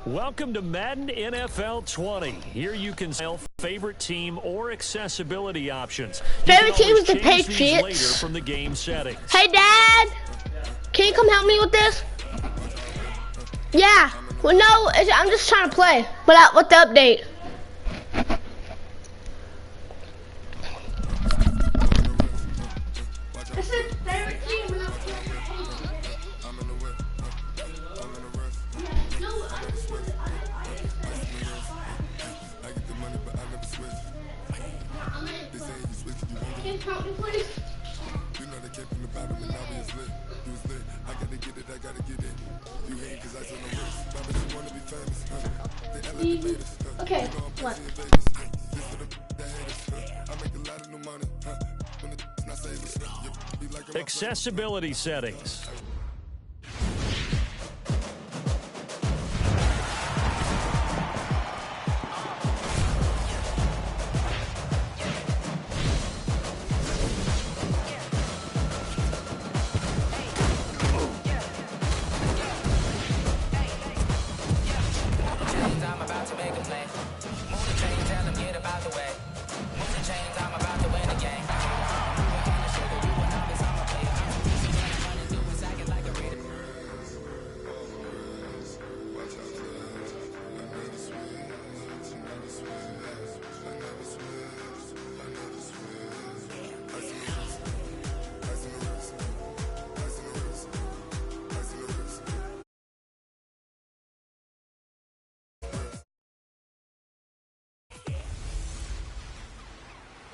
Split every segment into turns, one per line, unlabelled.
Welcome to Madden NFL 20. Here you can sell favorite team or accessibility options.
Favorite team is the Patriots.
Later from the game settings.
Hey, Dad, can you come help me with this? Yeah. Well, no, I'm just trying to play with the update. This is favorite team. Can you help me, please? You know they kept in the bottom and now it's lit. You was lit. I gotta get it, I gotta get it. You hate cause I said no words. But you wanna be famous. They elevated us. Okay, what? I make a lot of new money. When it's not saving.
Accessibility settings.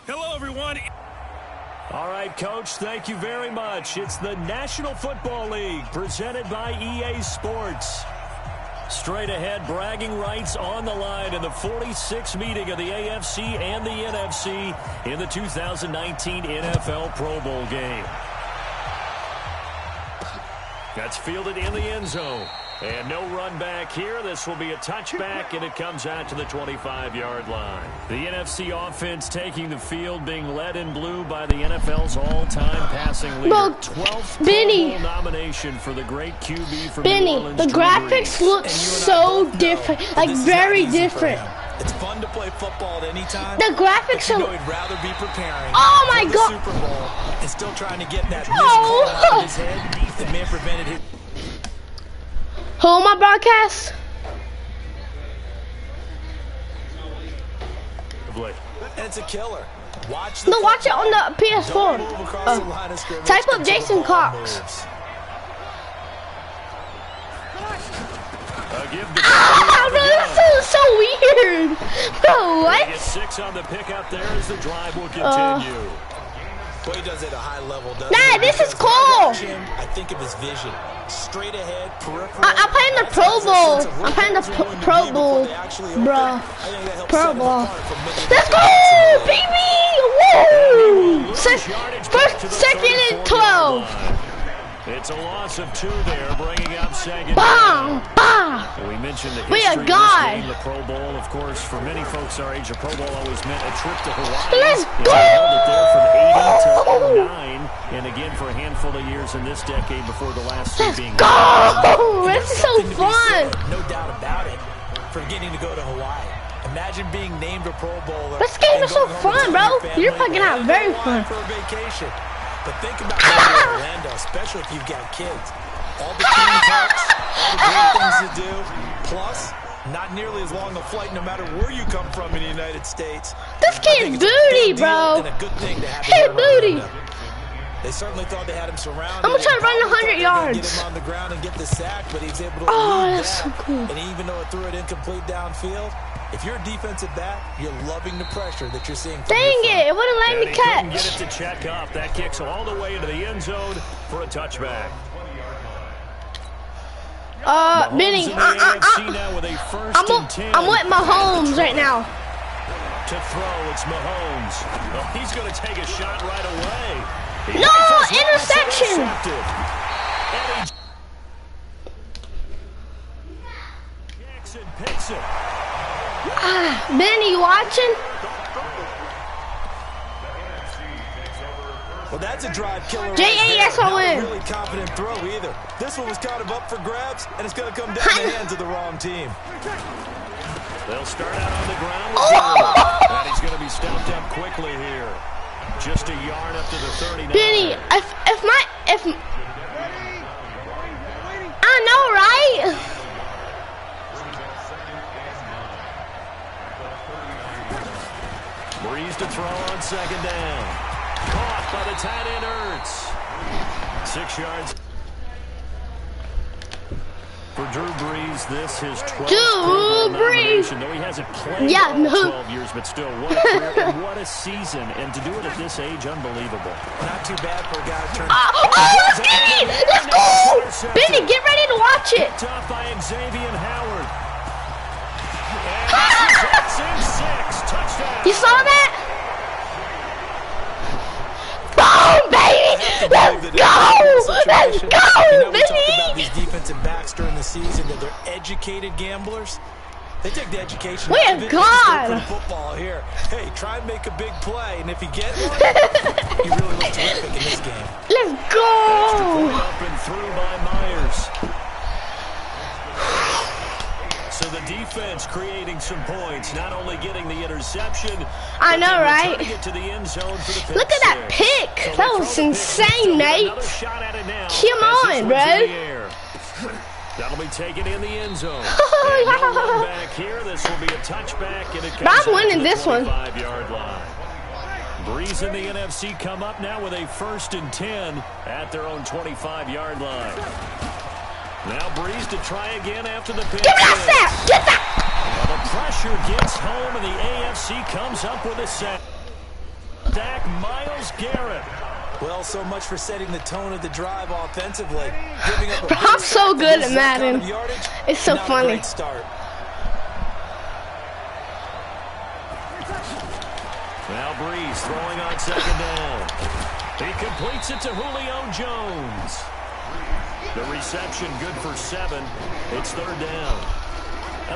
Hello, everyone.
All right, Coach, thank you very much. It's the National Football League presented by EA Sports. Straight ahead, bragging rights on the line in the 46th meeting of the AFC and the NFC in the 2019 NFL Pro Bowl game. That's fielded in the end zone. And no run back here. This will be a touchback, and it comes out to the 25-yard line. The NFC offense taking the field, being led in blue by the NFL's all-time passing leader. 12th Pro Bowl nomination for the great QB from New Orleans.
The graphics look so different, like very different.
It's fun to play football at any time.
The graphics are.
I'd rather be preparing.
Oh my God!
Super Bowl and still trying to get that missed out of his head that may have prevented his.
Who on my broadcast?
And it's a killer. Watch
it on the PS4. Type up Jason Cox. This is so weird. Bro, what?
6 on the pick out there as the drive will continue.
Well, he does it at a high level, doesn't
he? This is cool.
I think of his vision. Straight ahead, peripheral.
I'm playing the Pro Bowl. I'm playing the Pro Bowl, bro. Pro Bowl. Let's go, baby! Woo! Second and 12.
It's a loss of 2 there, bringing up second.
Bam! Bam!
We mentioned the history of this game, the Pro Bowl. Of course, for many folks our age, the Pro Bowl always meant a trip to Hawaii.
Let's go!
Held it there from 80 to 09, and again for a handful of years in this decade before the last two being.
Let's go! This is so fun.
No doubt about it. For getting to go to Hawaii. Imagine being named a Pro Bowler.
This game is so fun, bro. You're fucking out very fun.
For a vacation. But think about going to Orlando, especially if you've got kids. All the team perks, all the great things to do, plus not nearly as long a flight no matter where you come from in the United States.
This kid's booty, bro.
And a good thing to have
hey, booty.
They certainly thought they had him surrounded.
I'm gonna try to run 100 yards.
Get him on the ground and get the sack, but he's able to
that's so cool.
And even though it threw it incomplete downfield, if you're a defensive back, you're loving the pressure that you're seeing.
Dang it! It wouldn't let me catch.
Get it to check up. That kicks all the way into the end zone for a touchback.
Benny, I'm with Mahomes right now.
To throw, it's Mahomes. Well, he's going to take a shot right away.
No, interception.
Jackson picks it.
Benny, you watching?
Well, that's a drive killer.
J-A-S-O-N.
Not a really confident throw either. This one was kind of up for grabs, and it's going to come down the hands of the wrong team.
They'll start out on the ground with Garrett. And he's going to be stopped up quickly here. Just a yard up to the 39.
Benny, if I know, right?
Breeze to throw on second down. Caught by the tight end Ertz. 6 yards. For Drew Brees, this is 12th Pro Bowl nomination. Though he hasn't played all 12 years, but still, what a career and what a season. And to do it at this age, unbelievable.
Not too bad for a guy to turn.
Let's get it! Let's go! Benny, get ready to watch it.
Tough by Xavier Howard. And this is 6. Touchdown.
You saw that? Boom, baby! Let's go! Let's go,
We talked about
baby!
these defensive backs during the season, that they're educated gamblers. They take the education
Wait,
out of it.
God.
They still put football here. Hey, try and make a big play, and if you get one, you really look terrific in this game.
Let's go!
Up and through by Myers. So the defense creating some points, not only getting the interception.
I know, right?
It to the end zone for the pick.
Look at that pick.
So
That was insane, Nate. Come on, bro.
That'll be taken in the end zone. No run back here. This will be a touchback, and it comes
I'm winning
to the
this one.
25-yard line. Breeze and the NFC come up now with a 1st and 10 at their own 25-yard line. Now Breeze to try again after the pitch.
Give me that sack! Get that!
The pressure gets home, and the AFC comes up with a sack. Myles Garrett.
Well, so much for setting the tone of the drive offensively. Giving up a
I'm so good at Madden. It's so funny.
Great start.
Now Breeze throwing on second down. He completes it to Julio Jones. The reception good for 7. It's 3rd down.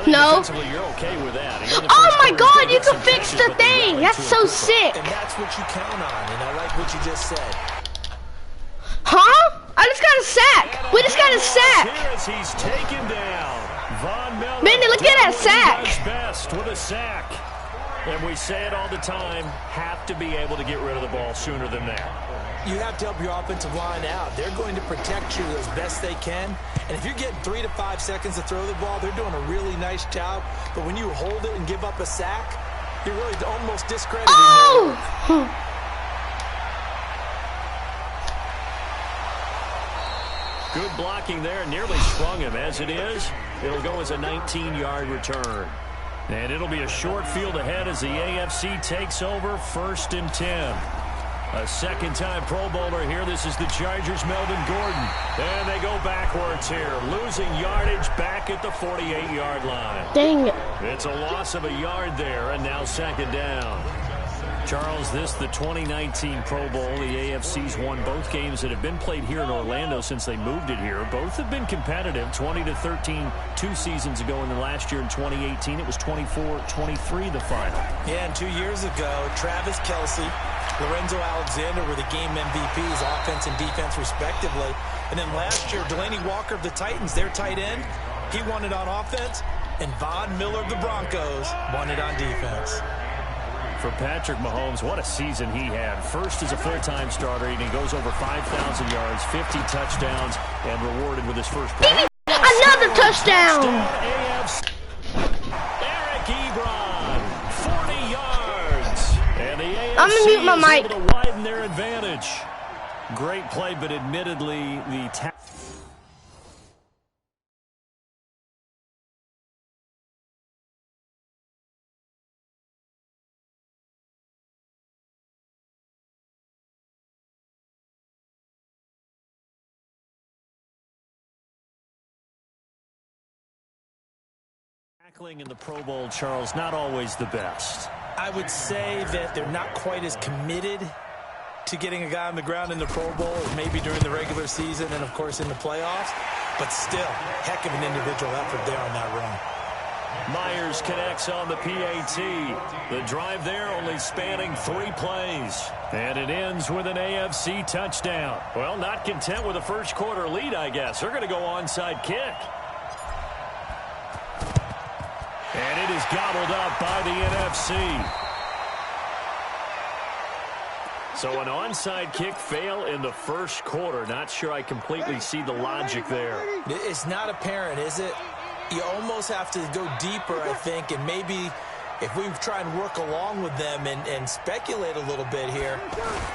No.
You're okay with that.
Oh my God, you can fix the thing. That's so sick.
And that's what you count on, and I like what you just said.
Huh? I just got a sack. We just got a sack.
He's taken down. Von Miller.
Benny, look at that sack.
Best with a sack. And we say it all the time, have to be able to get rid of the ball sooner than that.
You have to help your offensive line out. They're going to protect you as best they can. And if you're getting 3 to 5 seconds to throw the ball, they're doing a really nice job. But when you hold it and give up a sack, you're really almost discrediting them.
Good blocking there, nearly sprung him. As it is, it'll go as a 19-yard return. And it'll be a short field ahead as the AFC takes over 1st and 10. A second-time Pro Bowler here. This is the Chargers' Melvin Gordon. And they go backwards here, losing yardage back at the 48-yard line.
Dang it.
It's a loss of a yard there, and now 2nd down. Charles, this the 2019 Pro Bowl. The AFC's won both games that have been played here in Orlando since they moved it here. Both have been competitive, 20-13 2 seasons ago, and then last year in 2018 it was 24-23 the final.
Yeah, and 2 years ago, Travis Kelce, Lorenzo Alexander were the game MVPs, offense and defense respectively. And then last year, Delaney Walker of the Titans, their tight end, he won it on offense. And Von Miller of the Broncos won it on defense.
For Patrick Mahomes, what a season he had. First as a full-time starter, and he goes over 5,000 yards, 50 touchdowns, and rewarded with his first play.
Another touchdown!
Eric Ebron, 40 yards. And the AFC
I'm gonna mute my mic.
is able to widen their advantage. Great play, but admittedly, the tackling in the Pro Bowl, Charles, not always the best.
I would say that they're not quite as committed to getting a guy on the ground in the Pro Bowl as maybe during the regular season and, of course, in the playoffs. But still, heck of an individual effort there on that run.
Myers connects on the PAT. The drive there only spanning 3 plays. And it ends with an AFC touchdown. Well, not content with a first quarter lead, I guess. They're going to go onside kick. And it is gobbled up by the NFC. So an onside kick fail in the first quarter. Not sure I completely see the logic there.
It's not apparent, is it? You almost have to go deeper, I think, and maybe if we try and work along with them and speculate a little bit here,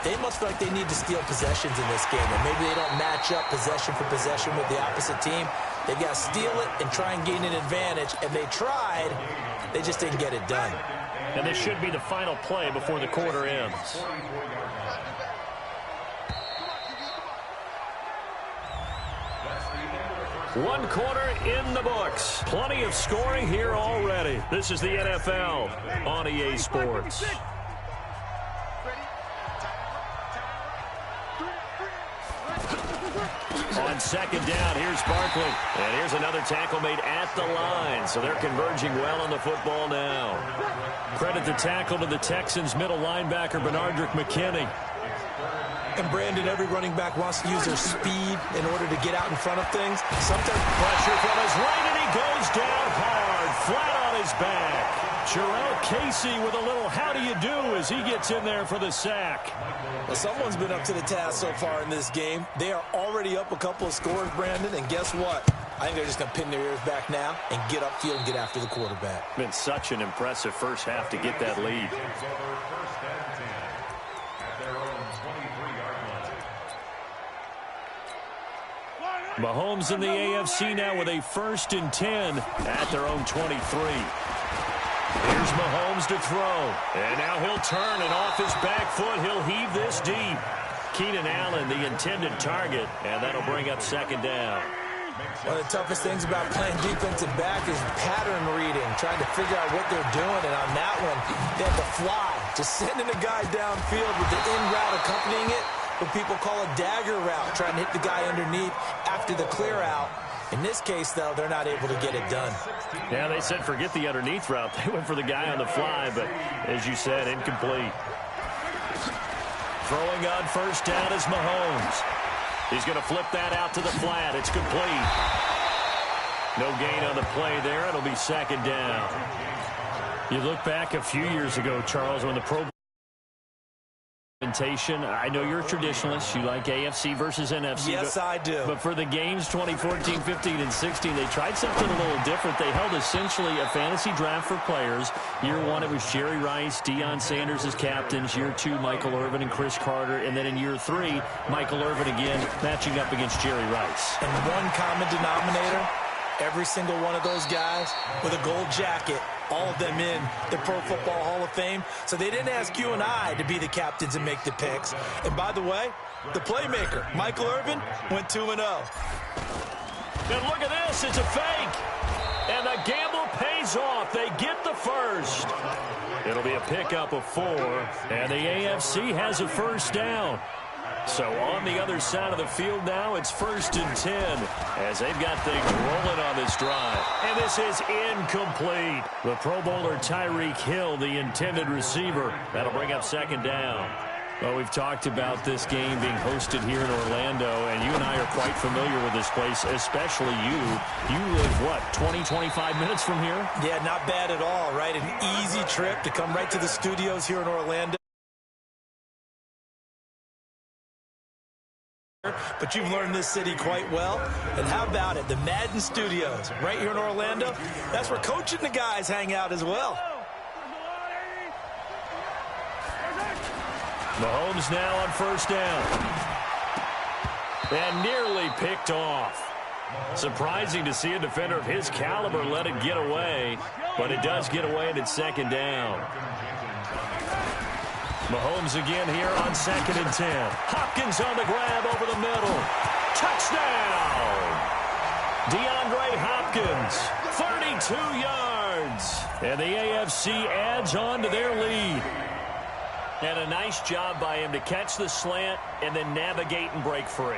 they must feel like they need to steal possessions in this game, and maybe they don't match up possession for possession with the opposite team. They've got to steal it and try and gain an advantage, and they tried. They just didn't get it done.
And this should be the final play before the quarter ends. One quarter in the books. Plenty of scoring here already. This is the NFL on EA Sports. On second down, here's Barkley. And here's another tackle made at the line. So they're converging well on the football now. Credit the tackle to the Texans middle linebacker, Benardrick McKinney.
And Brandon, every running back wants to use their speed in order to get out in front of things. Sometimes
pressure from his right, and he goes down hard, flat on his back. Jarrell Casey with a little how do you do as he gets in there for the sack.
Well, someone's been up to the task so far in this game. They are already up a couple of scores, Brandon, and guess what? I think they're just going to pin their ears back now and get upfield and get after the quarterback.
Been such an impressive first half to get that lead. Mahomes in the AFC now with a 1st and 10 at their own 23. Here's Mahomes to throw. And now he'll turn, and off his back foot, he'll heave this deep. Keenan Allen, the intended target, and that'll bring up second down.
One of the toughest things about playing defensive back is pattern reading, trying to figure out what they're doing. And on that one, they had to fly, just sending a guy downfield with the in route accompanying it. What people call a dagger route, trying to hit the guy underneath after the clear out. In this case, though, they're not able to get it done.
Yeah, they said forget the underneath route. They went for the guy on the fly, but as you said, incomplete. Throwing on first down is Mahomes. He's going to flip that out to the flat. It's complete. No gain on the play there. It'll be second down. You look back a few years ago, Charles, when the Pro I know you're a traditionalist. You like AFC versus NFC.
Yes, I do.
But for the games 2014, 15, and 16, they tried something a little different. They held essentially a fantasy draft for players. Year 1, it was Jerry Rice, Deion Sanders as captains. Year 2, Michael Irvin and Chris Carter. And then in year 3, Michael Irvin again matching up against Jerry Rice.
And one common denominator, every single one of those guys with a gold jacket, all of them in the Pro Football Hall of Fame. So they didn't ask you and I to be the captains and make the picks. And by the way, the playmaker, Michael Irvin, went 2-0.
And look at this, it's a fake. And the gamble pays off. They get the first. It'll be a pickup of 4. And the AFC has a first down. So on the other side of the field now, it's 1st and 10 as they've got things rolling on this drive. And this is incomplete. The Pro Bowler Tyreek Hill, the intended receiver. That'll bring up second down. Well, we've talked about this game being hosted here in Orlando, and you and I are quite familiar with this place, especially you. You live, what, 20, 25 minutes from here?
Yeah, not bad at all, right? An easy trip to come right to the studios here in Orlando. But you've learned this city quite well. And how about it? The Madden Studios right here in Orlando. That's where Coach and the guys hang out as well.
Mahomes now on first down. And nearly picked off. Surprising to see a defender of his caliber let it get away. But it does get away, and it's second down. Mahomes again here on 2nd and 10. Hopkins on the grab over the middle. Touchdown! DeAndre Hopkins, 32 yards. And the AFC adds on to their lead. And a nice job by him to catch the slant and then navigate and break free.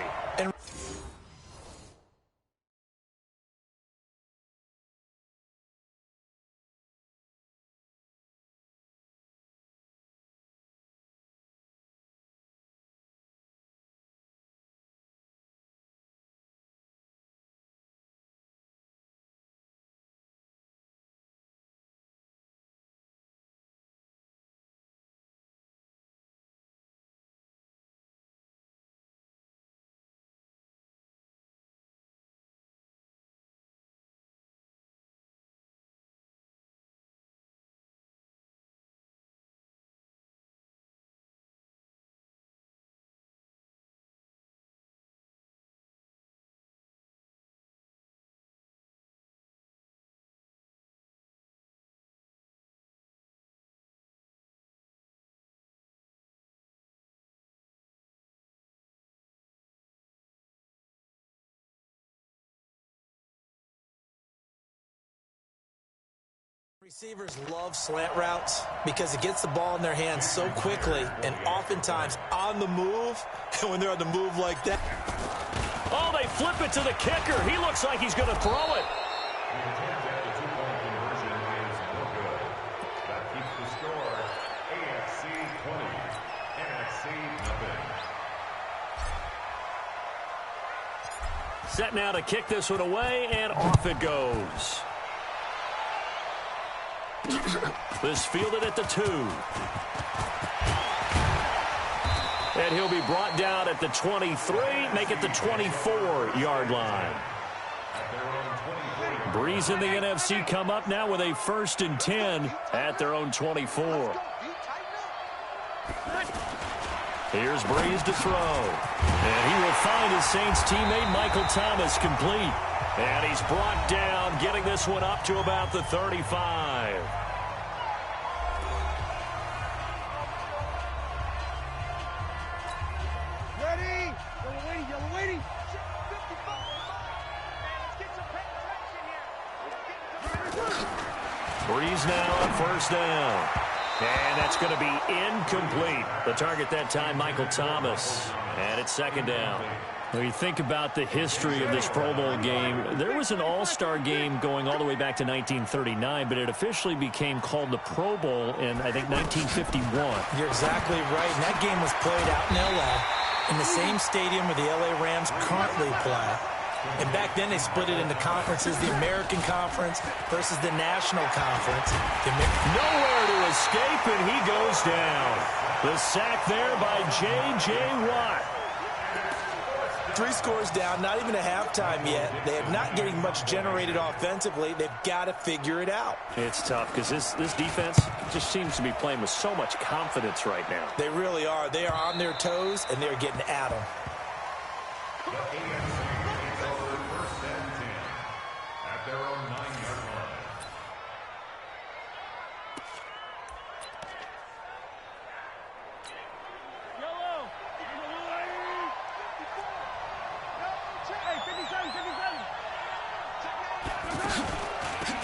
Receivers love slant routes because it gets the ball in their hands so quickly and oftentimes on the move. And when they're on the move like that.
Oh, they flip it to the kicker. He looks like he's going to throw it. Set now to kick this one away, and off it goes. This fielded at the 2. And he'll be brought down at the 23, make it the 24-yard line. Breeze and the NFC come up now with a 1st and 10 at their own 24. Here's Breeze to throw. And he will find his Saints teammate Michael Thomas complete. And he's brought down, getting this one up to about the 35.
Ready? Yellow waiting.
Breeze now on 1st down. And that's going to be incomplete. The target that time, Michael Thomas. And it's 2nd down. When you think about the history of this Pro Bowl game, there was an all-star game going all the way back to 1939, but it officially became called the Pro Bowl in, I think, 1951.
You're exactly right. And that game was played out in L.A. in the same stadium where the L.A. Rams currently play. And back then they split it into conferences, the American Conference versus the National Conference.
Nowhere to escape, and he goes down. The sack there by J.J. Watt.
3 scores down, not even a halftime yet. They are not getting much generated offensively. They've got to figure it out.
It's tough because this defense just seems to be playing with so much confidence right now.
They really are. They are on their toes, and they're getting at them.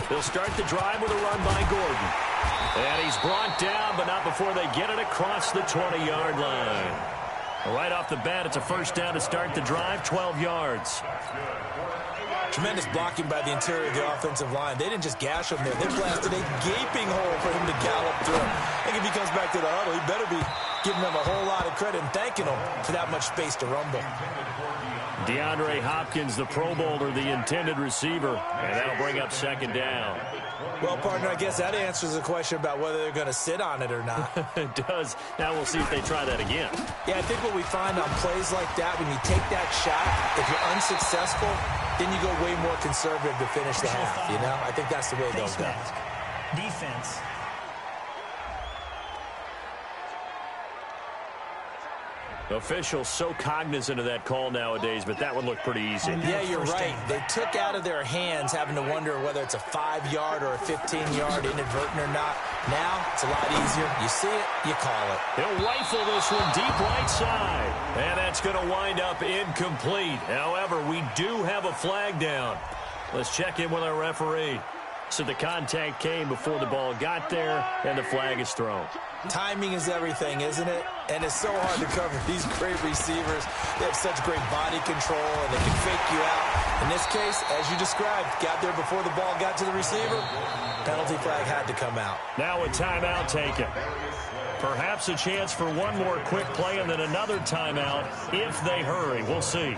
They'll start the drive with a run by Gordon. And he's brought down, but not before they get it across the 20-yard line. Right off the bat, it's a 1st down to start the drive, 12 yards.
Tremendous blocking by the interior of the offensive line. They didn't just gash him there. They blasted a gaping hole for him to gallop through. I think if he comes back to the huddle, he better be giving them a whole lot of credit and thanking them for that much space to rumble.
DeAndre Hopkins, the Pro Bowler, the intended receiver, and that'll bring up 2nd down.
Well, partner, I guess that answers the question about whether they're going to sit on it or not.
It does. Now we'll see if they try that again.
Yeah, I think what we find on plays like that, when you take that shot, if you're unsuccessful, then you go way more conservative to finish the half, you know? I think that's the way they'll go.
Defense.
Officials so cognizant of that call nowadays, but that would look pretty easy.
Yeah, you're right. They took out of their hands having to wonder whether it's a 5-yard or a 15-yard, inadvertent or not. Now, it's a lot easier. You see it, you call it.
He'll rifle this one deep right side. And that's going to wind up incomplete. However, we do have a flag down. Let's check in with our referee. So the contact came before the ball got there, and the flag is thrown.
Timing is everything, isn't it? And it's so hard to cover these great receivers. They have such great body control, and they can fake you out. In this case, as you described, got there before the ball got to the receiver. Penalty flag had to come out.
Now a timeout taken. Perhaps a chance for one more quick play and then another timeout if they hurry. We'll see.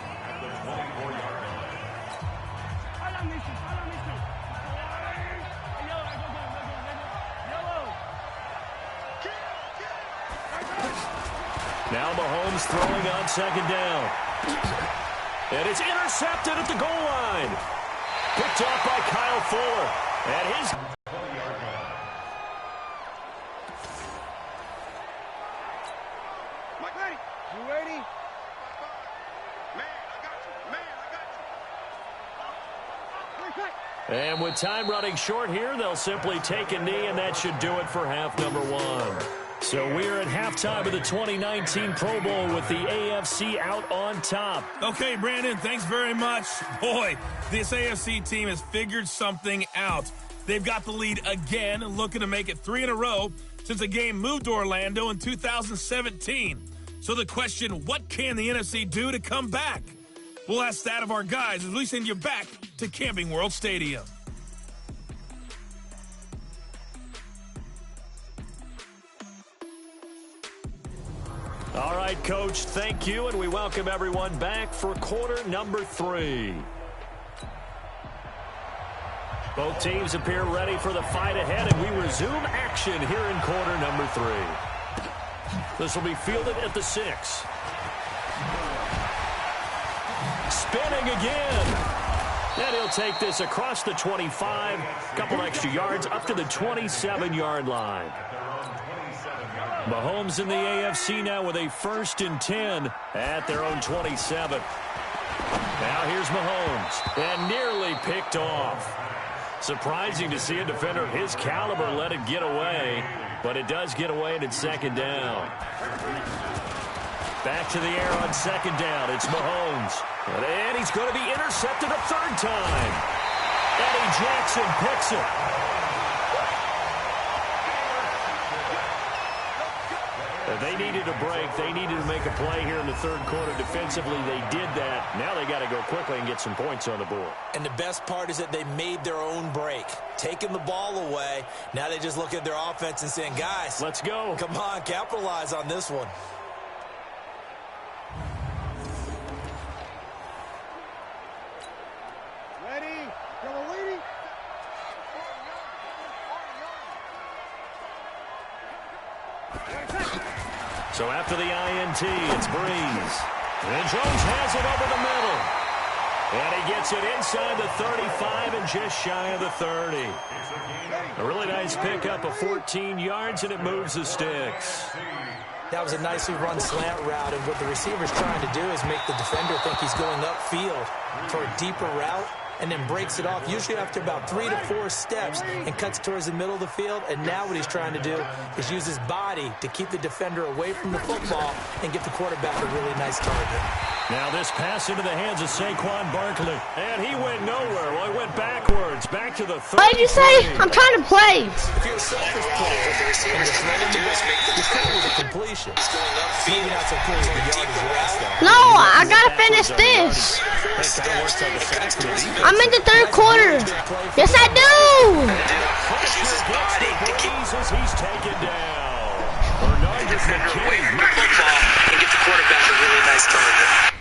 Now Mahomes throwing on 2nd down. And it's intercepted at the goal line. Picked off by Kyle Fuller. And his...
Mike, ready? You ready? Man, I got you.
And with time running short here, they'll simply take a knee, and that should do it for half number 1. So we're at halftime of the 2019 Pro Bowl with the AFC out on top.
Okay, Brandon, thanks very much. Boy, this AFC team has figured something out. They've got the lead again, looking to make it 3 in a row since the game moved to Orlando in 2017. So the question, what can the NFC do to come back? We'll ask that of our guys as we send you back to Camping World Stadium.
All right, Coach, thank you, and we welcome everyone back for quarter number 3. Both teams appear ready for the fight ahead, and we resume action here in quarter number 3. This will be fielded at the 6. Spinning again. And he'll take this across the 25, couple extra yards up to the 27-yard line. Mahomes in the AFC now with a 1st and 10 at their own 27. Now here's Mahomes, and nearly picked off. Surprising to see a defender of his caliber let it get away, but it does get away, and it's 2nd down. Back to the air on 2nd down. It's Mahomes. And he's going to be intercepted a 3rd time. Eddie Jackson picks it. They needed a break. They needed to make a play here in the 3rd quarter defensively. They did that. Now they got to go quickly and get some points on the board.
And the best part is that they made their own break, taking the ball away. Now they just look at their offense and saying, guys,
let's go.
Come on, capitalize on this one.
Ready? Go, lady.
So after the INT, it's Breeze. And Jones has it over the middle. And he gets it inside the 35 and just shy of the 30. A really nice pickup of 14 yards, and it moves the sticks.
That was a nicely run slant route, and what the receiver's trying to do is make the defender think he's going upfield for a deeper route, and then breaks it off, usually after about 3 to 4 steps, and cuts towards the middle of the field. And now what he's trying to do is use his body to keep the defender away from the football and get the quarterback a really nice target.
Now this pass into the hands of Saquon Barkley. And he went nowhere. Well, he went backwards. Back to the 30.
What did you say? I'm trying to play.
If you're a selfish player, and you're throwing the ball, you're cool with a completion. Maybe not so cool with the yardage last though.
No, I gotta finish this. I'm in the 3rd quarter. Yes, I do.
He's taken down. Bernard McKinney
and get the quarterback a really nice target.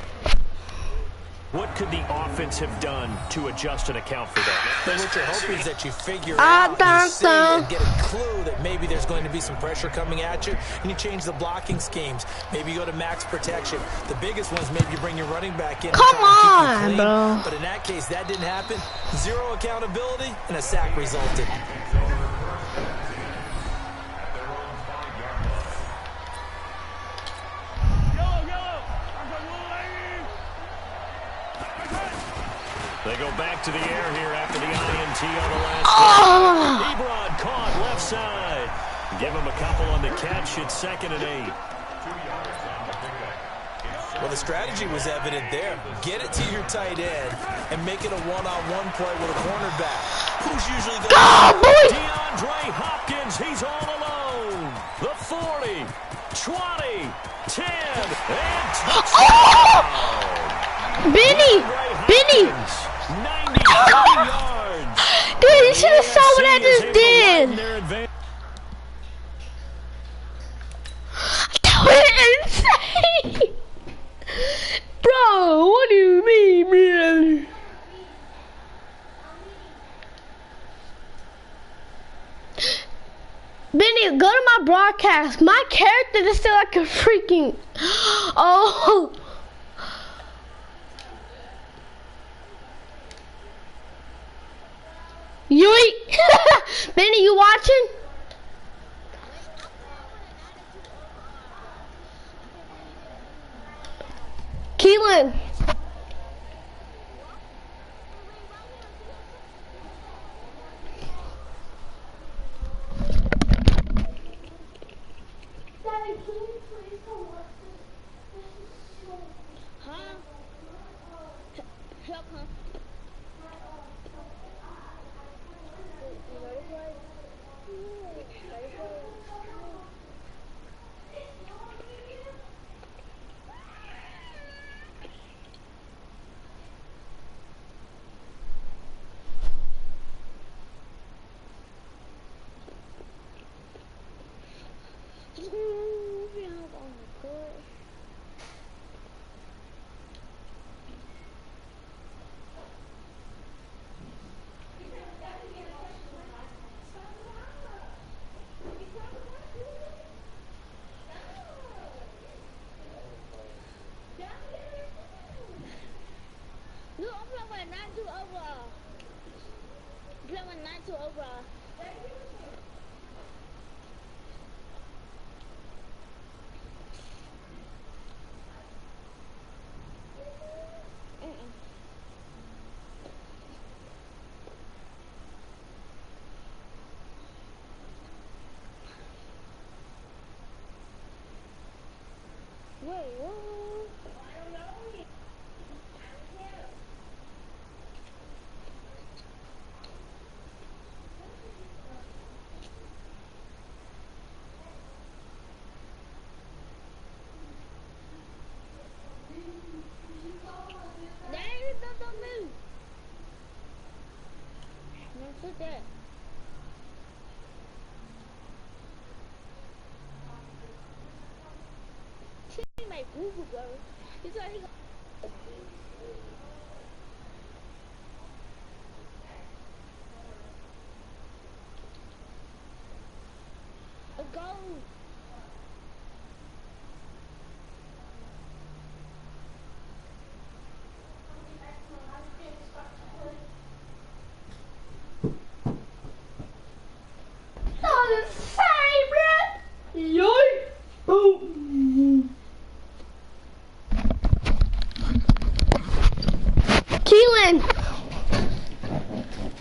What could the offense have done to adjust and account for that?
Then what you're hoping is that you figure out, you see, and get a clue that maybe there's going to be some pressure coming at you, and you change the blocking schemes. Maybe you go to max protection. The biggest ones, maybe you bring your running back in.
Come on, bro.
But in that case, that didn't happen. 0 accountability, and a sack resulted.
They go back to the air here after the INT on the last play. Ebron caught left side. Give him a couple on the catch. It's 2nd and 8.
Well, the strategy was evident there. Get it to your tight end and make it a one-on-one play with a cornerback. Who's usually the
DeAndre Hopkins, he's all alone. The 40, 20, 10, and touchdown.
Benny!
93 yards.
Dude, you should have saw what I just did. That was insane. Bro, what do you mean, man? Benny, go to my broadcast. My character is still like a freaking... Oh... Benny, you watching? Keelan.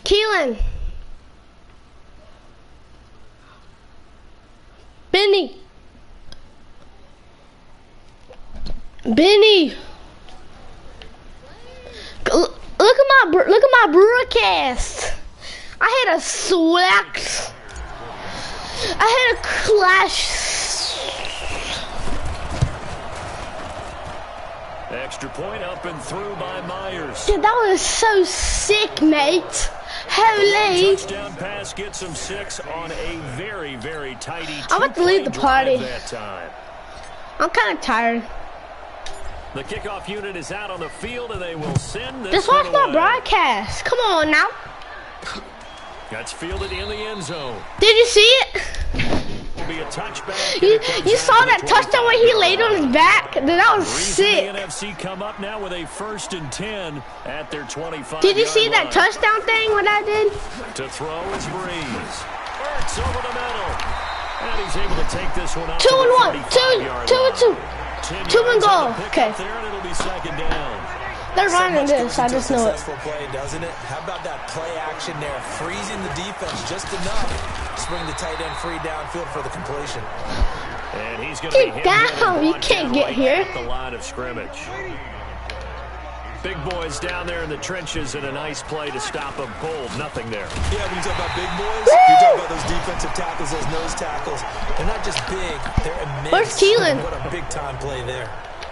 Keelan. Benny. Look at my broadcast. I had a slack. I had a clash.
Extra point up and through by Myers.
Dude, that was so sick, mate. Holy.
Touchdown pass gets him 6 on a very, very tidy.
I'm about to leave the party.
That time.
I'm kind of tired.
The kickoff unit is out on the field, and they will send this.
Just watch my broadcast. Come on now.
That's fielded in the end zone.
Did you see it?
Will be a touchback.
You saw that touchdown where he laid on his back? Dude, that was sick.
The NFC come up now with a 1st and 10 at their 25.
Did you see that touchdown thing what I did?
To throw is Breeze. Burks over the middle. And he's able to take this one out.
2 and 1. 2 and 2. 2 and goal. Okay.
There, and it'll be 2nd down.
They're running this. I just know it.
Play, doesn't it? How about that play action there, freezing the defense just enough to bring the tight end free downfield for the completion.
And he's going to be
get down. You can't get here.
At the line of scrimmage. Big boys down there in the trenches, and a nice play to stop a bold nothing there.
Yeah, when you talk about big boys, you talk about those defensive tackles, those nose tackles. They're not just big, they're immense.
Where's Keelan?
What a big-time play there.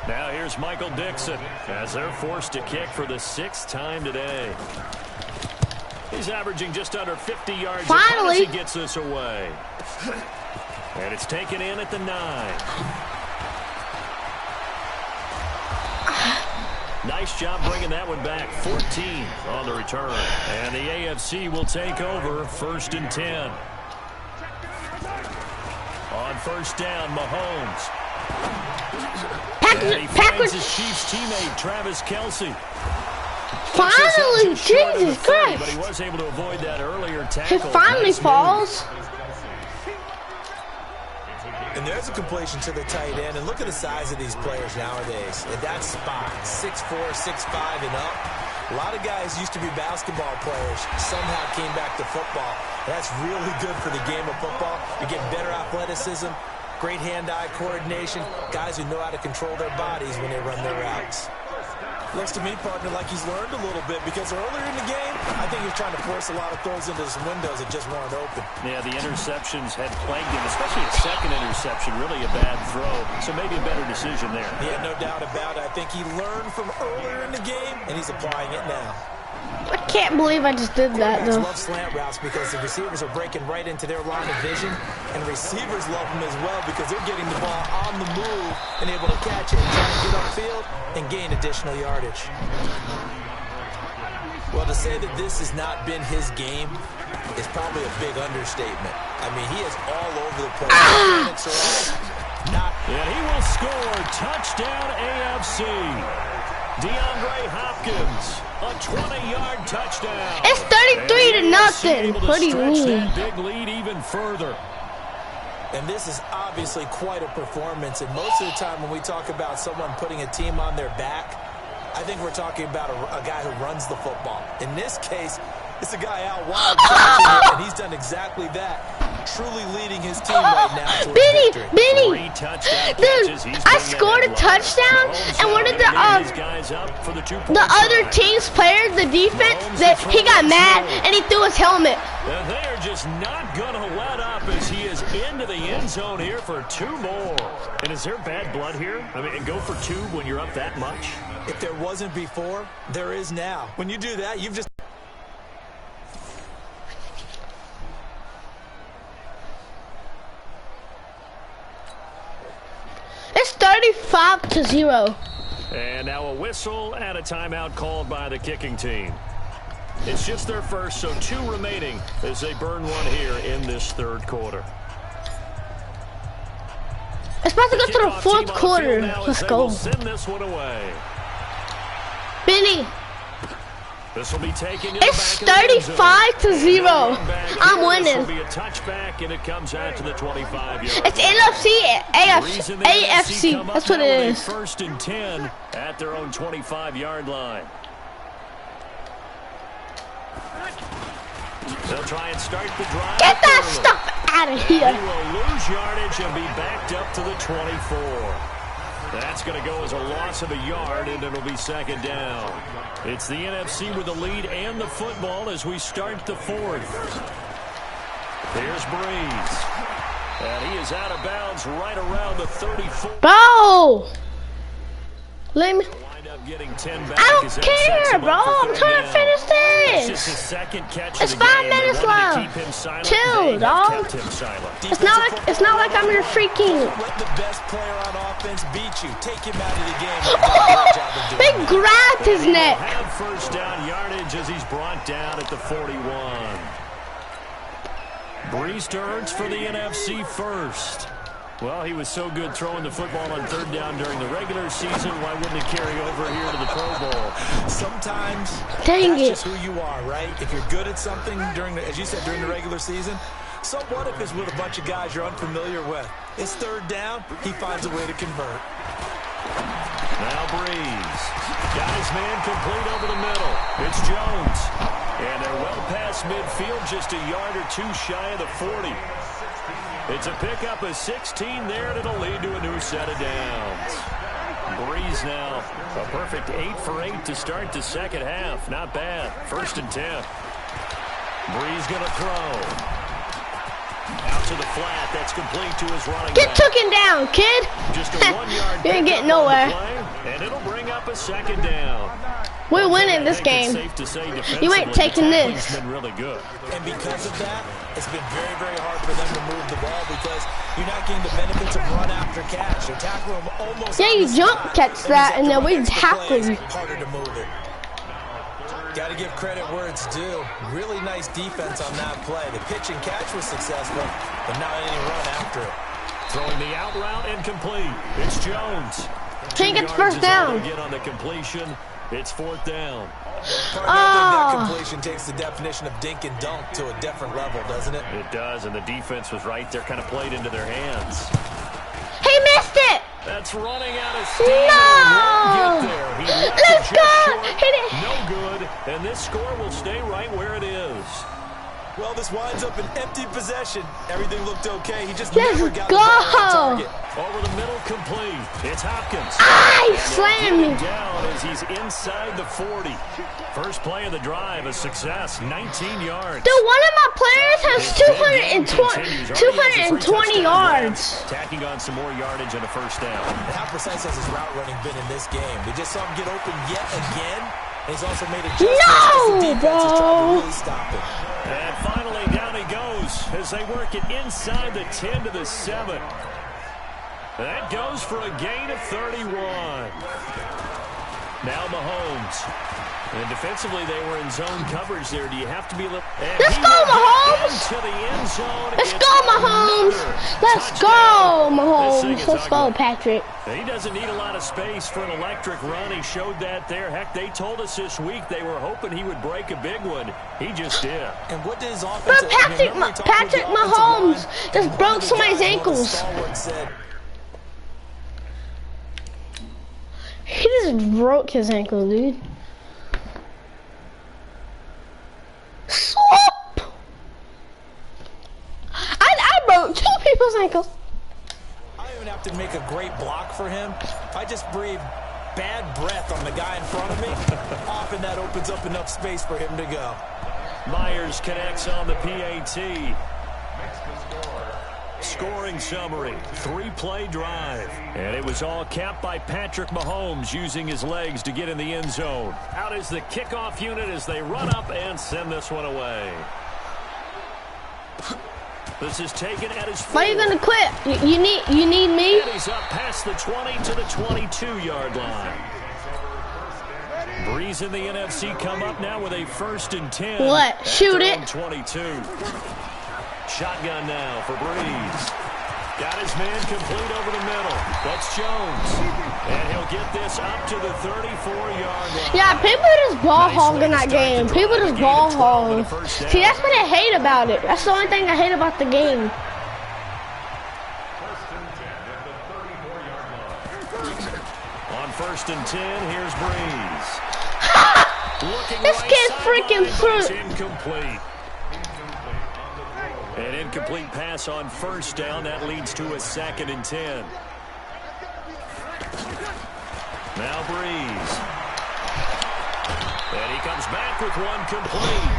Now here's Michael Dixon as they're forced to kick for the 6th time today. He's averaging just under 50 yards
Finally.
as he gets this away. And it's taken in at the 9. Nice job bringing that one back. 14 on the return. And the AFC will take over 1st and 10. On 1st down, Mahomes. And he finds his Chiefs teammate, Travis Kelce.
Finally, Jesus Christ.
But he was able to avoid that earlier tackle.
He finally falls.
And there's a completion to the tight end. And look at the size of these players nowadays. At that spot, 6'4", 6'5", and up. A lot of guys used to be basketball players, somehow came back to football. That's really good for the game of football. You get better athleticism, great hand-eye coordination, guys who know how to control their bodies when they run their routes. Looks to me, partner, like he's learned a little bit because earlier in the game, I think he was trying to force a lot of throws into some windows that just weren't open.
Yeah, the interceptions had plagued him, especially his 2nd interception, really a bad throw. So maybe a better decision there.
Yeah, no doubt about it. I think he learned from earlier in the game, and he's applying it now.
I can't believe I just did that, though.
Love slant routes because the receivers are breaking right into their line of vision, and receivers love them as well because they're getting the ball on the move and able to catch it and try to get upfield and gain additional yardage. Well, to say that this has not been his game is probably a big understatement. I mean, he is all over the place.
And he will score. Touchdown, AFC. DeAndre Hopkins, a 20-yard touchdown.
It's 33-0. What do you mean?
That big lead even further.
And this is obviously quite a performance. And most of the time when we talk about someone putting a team on their back, I think we're talking about a guy who runs the football. In this case, it's a guy out wide catching it, and he's done exactly that. Truly leading his team right now towards victory.
Benny, dude, I scored a touchdown, and one of the other team's players, the defense, he got mad, and he threw his helmet.
And they are just not going to let up as he is into the end zone here for 2 more. And is there bad blood here? I mean, go for 2 when you're up that much?
If there wasn't before, there is now. When you do that, you've just...
It's 35-0.
And now a whistle and a timeout called by the kicking team. It's just their first, so 2 remaining as they burn one here in this 3rd quarter.
It's about to go to the 4th quarter. Let's go.
Send this one away.
Benny.
This will be taken.
It's 35-0. I'm winning.
This will be a touchback, and it comes out to the 25-yard.
It's NFC, AFC. That's what it is.
1st and 10 at their own 25-yard line. They'll try and start the drive.
Get that stuff out of here.
He will lose yardage and be backed up to the 24. That's going to go as a loss of a yard, and it'll be 2nd down. It's the NFC with the lead and the football as we start the 4th. There's Breeze. And he is out of bounds right around the 34.
Bro! Let me...
Getting 10 back.
I don't care, bro. I'm trying to finish this.
It's his 2nd catch
it's
of the
5
game.
minutes left. Chill, dog. It's not like I'm your freaking.
Let the best player on offense beat you. Take him out of the game.
They grabbed his neck.
Have 1st down yardage as he's brought down at the 41. Breeze turns for the NFC first. Well, he was so good throwing the football on 3rd down during the regular season. Why wouldn't it carry over here to the Pro Bowl?
Sometimes
Dang
that's just who you are, right? If you're good at something during the, as you said, during the regular season, so what if it's with a bunch of guys you're unfamiliar with? It's 3rd down. He finds a way to convert.
Now Breeze. Got his man complete over the middle. It's Jones. And they're well past midfield, just a yard or 2 shy of the 40. It's a pickup of 16 there, and it'll lead to a new set of downs. Breeze now, a perfect 8 for 8 to start the 2nd half. Not bad. 1st and 10. Breeze going to throw. Out to the flat. That's complete to his running back.
Get taken down, kid.
Just a 1-yard
you ain't getting nowhere.
Play, and it'll bring up a 2nd down.
We're winning this game. You ain't taking this.
Been really good.
And because of that, it's been very, very hard for them to move the ball because you're not getting the benefits of run after catch. They tackle him almost.
Yeah, you jump catch that, and then we tackle you.
Harder to move it. Got to give credit where it's due. Really nice defense on that play. The pitch and catch was successful, but not any run after it.
Throwing the out route and complete. It's Jones.
Can't get the 1st down.
Get on the completion. It's 4th down.
That completion takes the definition of dink and dunk to a different level, doesn't it?
It does, and the defense was right there, kind of played into their hands.
He missed it.
That's running out of steam.
No.
Let's go. Hit it. No good, and this score will stay right where it is.
Well, this winds up an empty possession. Everything looked okay. He just
Let's
never got
go.
the ball on target.
Over the middle, complete. It's Hopkins.
He slammed me
down as he's inside the 40. First play of the drive, a success, 19 yards.
Dude, one of my players has 220 yards.
Tacking on some more yardage and a 1st down.
And how precise has his route running been in this game? We just saw him get open yet again. And he's also made adjustments as the defense is trying to really stop him.
And finally, down he goes as they work it inside the 10 to the 7. That goes for a gain of 31. Now Mahomes. And defensively, they were in zone coverage there. Do you have to be...
Let's go, Mahomes!
To the end zone.
Let's go, Mahomes! Let's go, Mahomes! Let's go, Patrick.
He doesn't need a lot of space for an electric run. He showed that there. Heck, they told us this week they were hoping he would break a big one. He just did.
And what did his offense?
But Patrick Mahomes just broke somebody's ankles. He just broke his ankle, dude. Swap! I broke 2 people's ankles.
I don't even have to make a great block for him. If I just breathe bad breath on the guy in front of me, often that opens up enough space for him to go.
Myers connects on the PAT. Scoring summary, 3-play drive. And it was all capped by Patrick Mahomes using his legs to get in the end zone. Out is the kickoff unit as they run up and send this one away. This is taken at his 4.
Why are you gonna quit? You need me?
And he's up past the 20 to the 22-yard line. Breeze in the NFC come up now with a 1st and 10.
What? Shoot it.
22. Shotgun now for Breeze. Got his man complete over the middle. That's Jones. And he'll get this up to the 34-yard line.
Yeah, people just ball hog in that game. People just ball hog. See, that's what I hate about it. That's the only thing I hate about the game.
On 1st and 10, here's Breeze.
This kid's freaking through.
Incomplete. An incomplete pass on 1st down. That leads to a 2nd and 10. Now Breeze. And he comes back with one complete.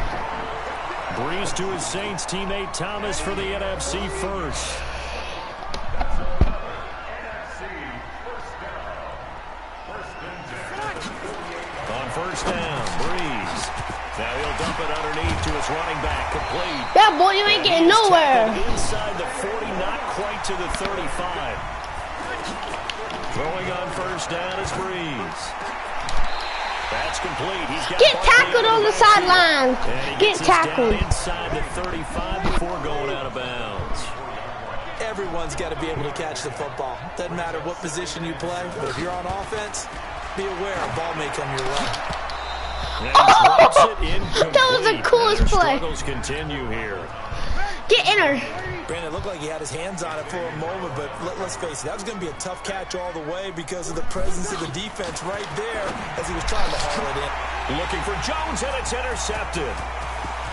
Breeze to his Saints teammate Thomas for the NFC first. On 1st down, Breeze. Now he'll dump it underneath to his running back, complete.
Yeah, boy, you ain't getting nowhere.
Inside the 40, not quite to the 35. Throwing on 1st down is Breeze. That's complete. He's got
Get tackled on the sideline. Get tackled.
Inside the 35 before going out of bounds.
Everyone's got to be able to catch the football. Doesn't matter what position you play, but if you're on offense, be aware a ball may come your way.
Oh, that was the coolest play.
Struggles continue here.
Get in her.
Brandon, it looked like he had his hands on it for a moment, but let's face it, that was going to be a tough catch all the way because of the presence of the defense right there as he was trying to haul it in.
Looking for Jones, and it's intercepted.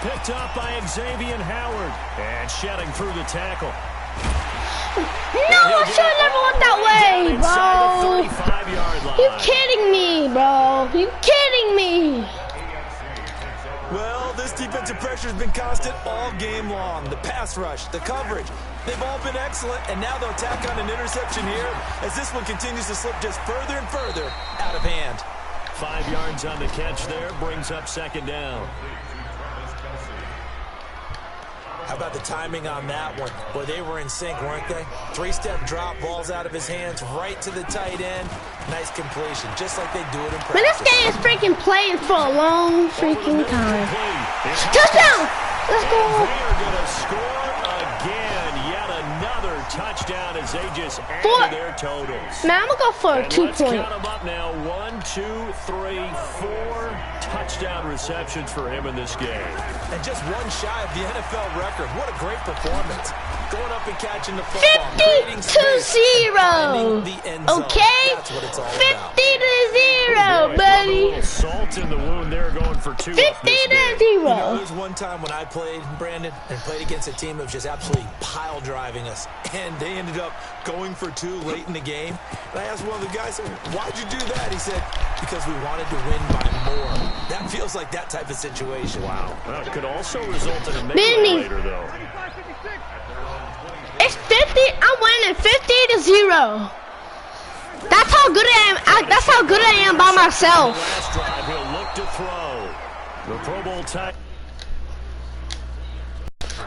Picked up by Xavier Howard. And shedding through the tackle.
No, I should have never went that way, bro. You kidding me, bro? You kidding me?
Well, this defensive pressure has been constant all game long. The pass rush, the coverage, they've all been excellent, and now they'll tack on an interception here as this one continues to slip just further and further out of hand.
5 yards on the catch there, brings up 2nd down.
How about the timing on that one? Boy, they were in sync, weren't they? 3-step drop, balls out of his hands, right to the tight end. Nice completion, just like they do it in practice.
But this game is freaking playing for a long freaking time. Touchdown! Let's go!
They're going to score again. Yet another touchdown as they just add to their totals.
Man, I'm going to go for a 2-point.
Let's count them up now. 1, 2, 3, 4 touchdown receptions for him in this game.
And just one shy of the NFL record. What a great performance. Going up and catching the football.
50-0. Okay? 50-0, buddy.
Salt in the wound there, going for 2.
50-0.
You know, there was one time when I played, Brandon, and played against a team that was just absolutely pile driving us. And they ended up going for 2 late in the game. And I asked one of the guys, why'd you do that? He said, because we wanted to win by more. That feels like that type of situation.
Wow. Well, it could also result in a melee later, though.
It's 50. I'm winning 50-0. That's how good I am. That's how good I am by myself.
Last drive, he'll look to throw. The Pro Bowl tie.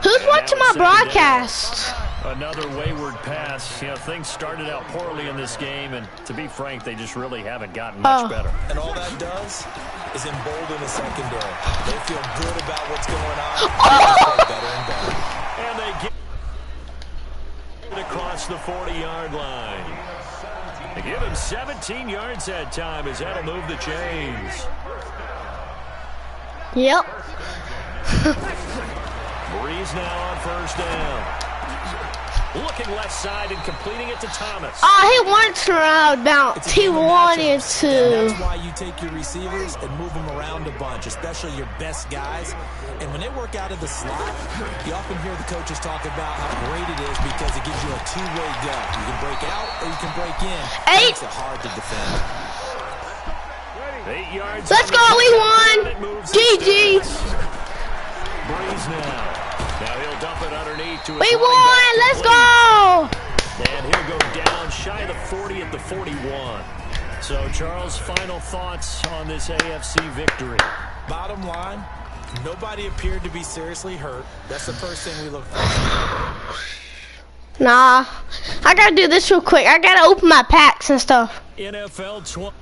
Who's watching my broadcast?
Another wayward pass. You know, things started out poorly in this game, and to be frank, they just really haven't gotten much better.
And all that does is embolden the secondary. They feel good about what's going on. They better and better.
And they get it across the 40-yard line. They give him 17 yards that time as that'll move the chains.
Yep.
Breeze now on first down. Looking left side and completing it to Thomas.
Oh, he wanted to run bounce. He wanted to.
That's why you take your receivers and move them around a bunch, especially your best guys. And when they work out of the slot, you often hear the coaches talk about how great it is because it gives you a two-way go. You can break out or you can break in. It makes it hard to defend.
8 yards.
Let's go, we won. GG.
Breeze now. Now he'll dump it underneath to his
We
running
won.
back.
Let's go.
And he'll go down shy of the 40 at the 41. So, Charles, final thoughts on this AFC victory.
Bottom line, nobody appeared to be seriously hurt. That's the first thing we look for.
Nah, I gotta do this real quick. I gotta open my packs and stuff.
NFL20.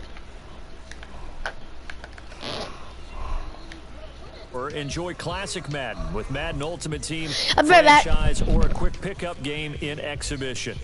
Or enjoy Classic Madden with Madden Ultimate Team,
I'll be right back.
franchise, or a quick pickup game in exhibition.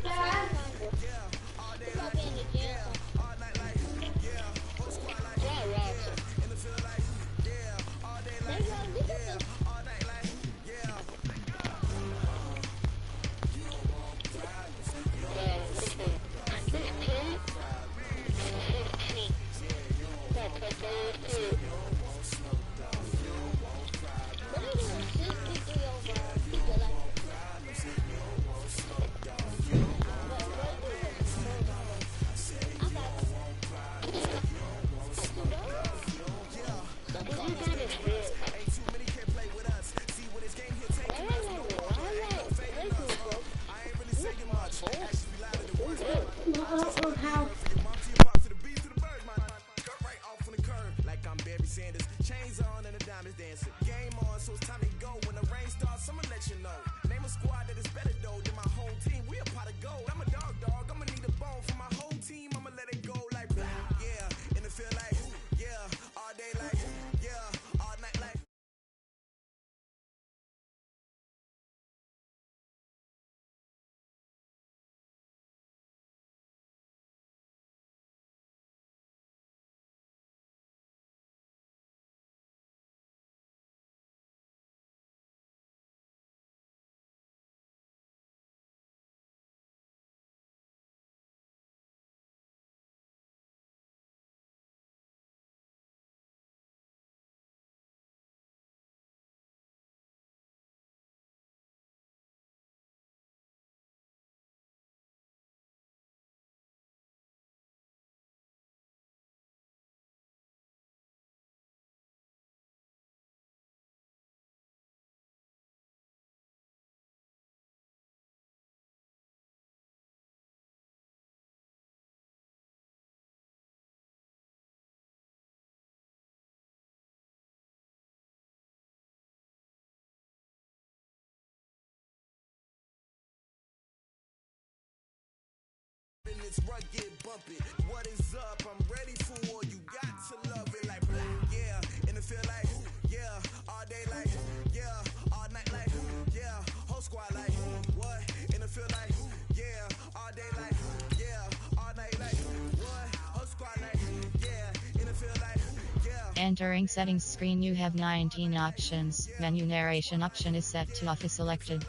It's rugged, bump it. What is up? I'm ready for war. You got to love it like yeah. And it feel like yeah. All day like yeah. All night like yeah. Whole squad like what? And it feel like yeah. All day like yeah. All night like what? Whole squad like yeah. And it feel like yeah.
Entering settings screen, you have 19 options. Menu narration option is set to off is selected.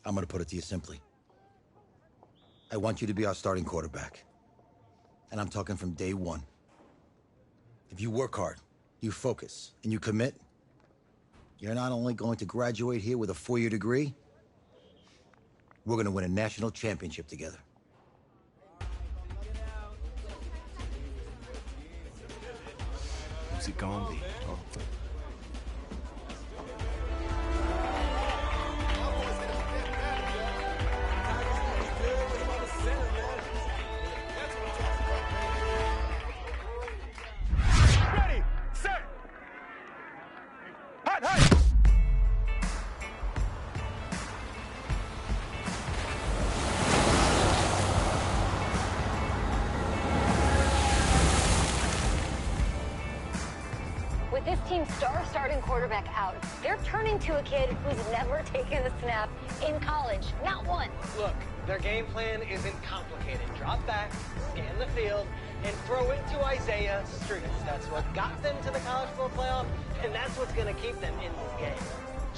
I'm going to put it to you simply. I want you to be our starting quarterback. And I'm talking from day one. If you work hard, you focus, and you commit, you're not only going to graduate here with a 4-year degree, we're going to win a national championship together.
Who's it gonna be? Oh. With this team's starting quarterback out, they're turning to a kid who's never taken a snap in college. Not one.
Look, their game plan isn't complicated. Drop back, scan the field, and throw it to Isaiah Streets. That's what got them to the college football playoff, and that's what's going to keep them in this game.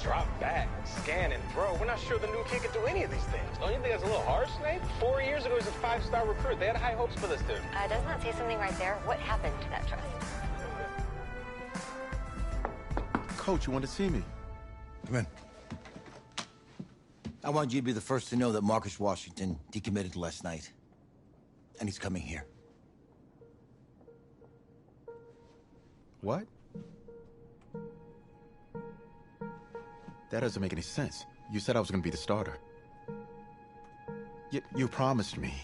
Drop back, scan, and throw. We're not sure the new kid can do any of these things. Don't you think that's a little harsh, Nate? 4 years ago, he was a 5-star recruit. They had high hopes for this dude.
Doesn't that say something right there? What happened to that trust?
Coach, you want to see me?
Come in. I want you to be the first to know that Marcus Washington decommitted last night. And he's coming here.
What? That doesn't make any sense. You said I was going to be the starter. You promised me.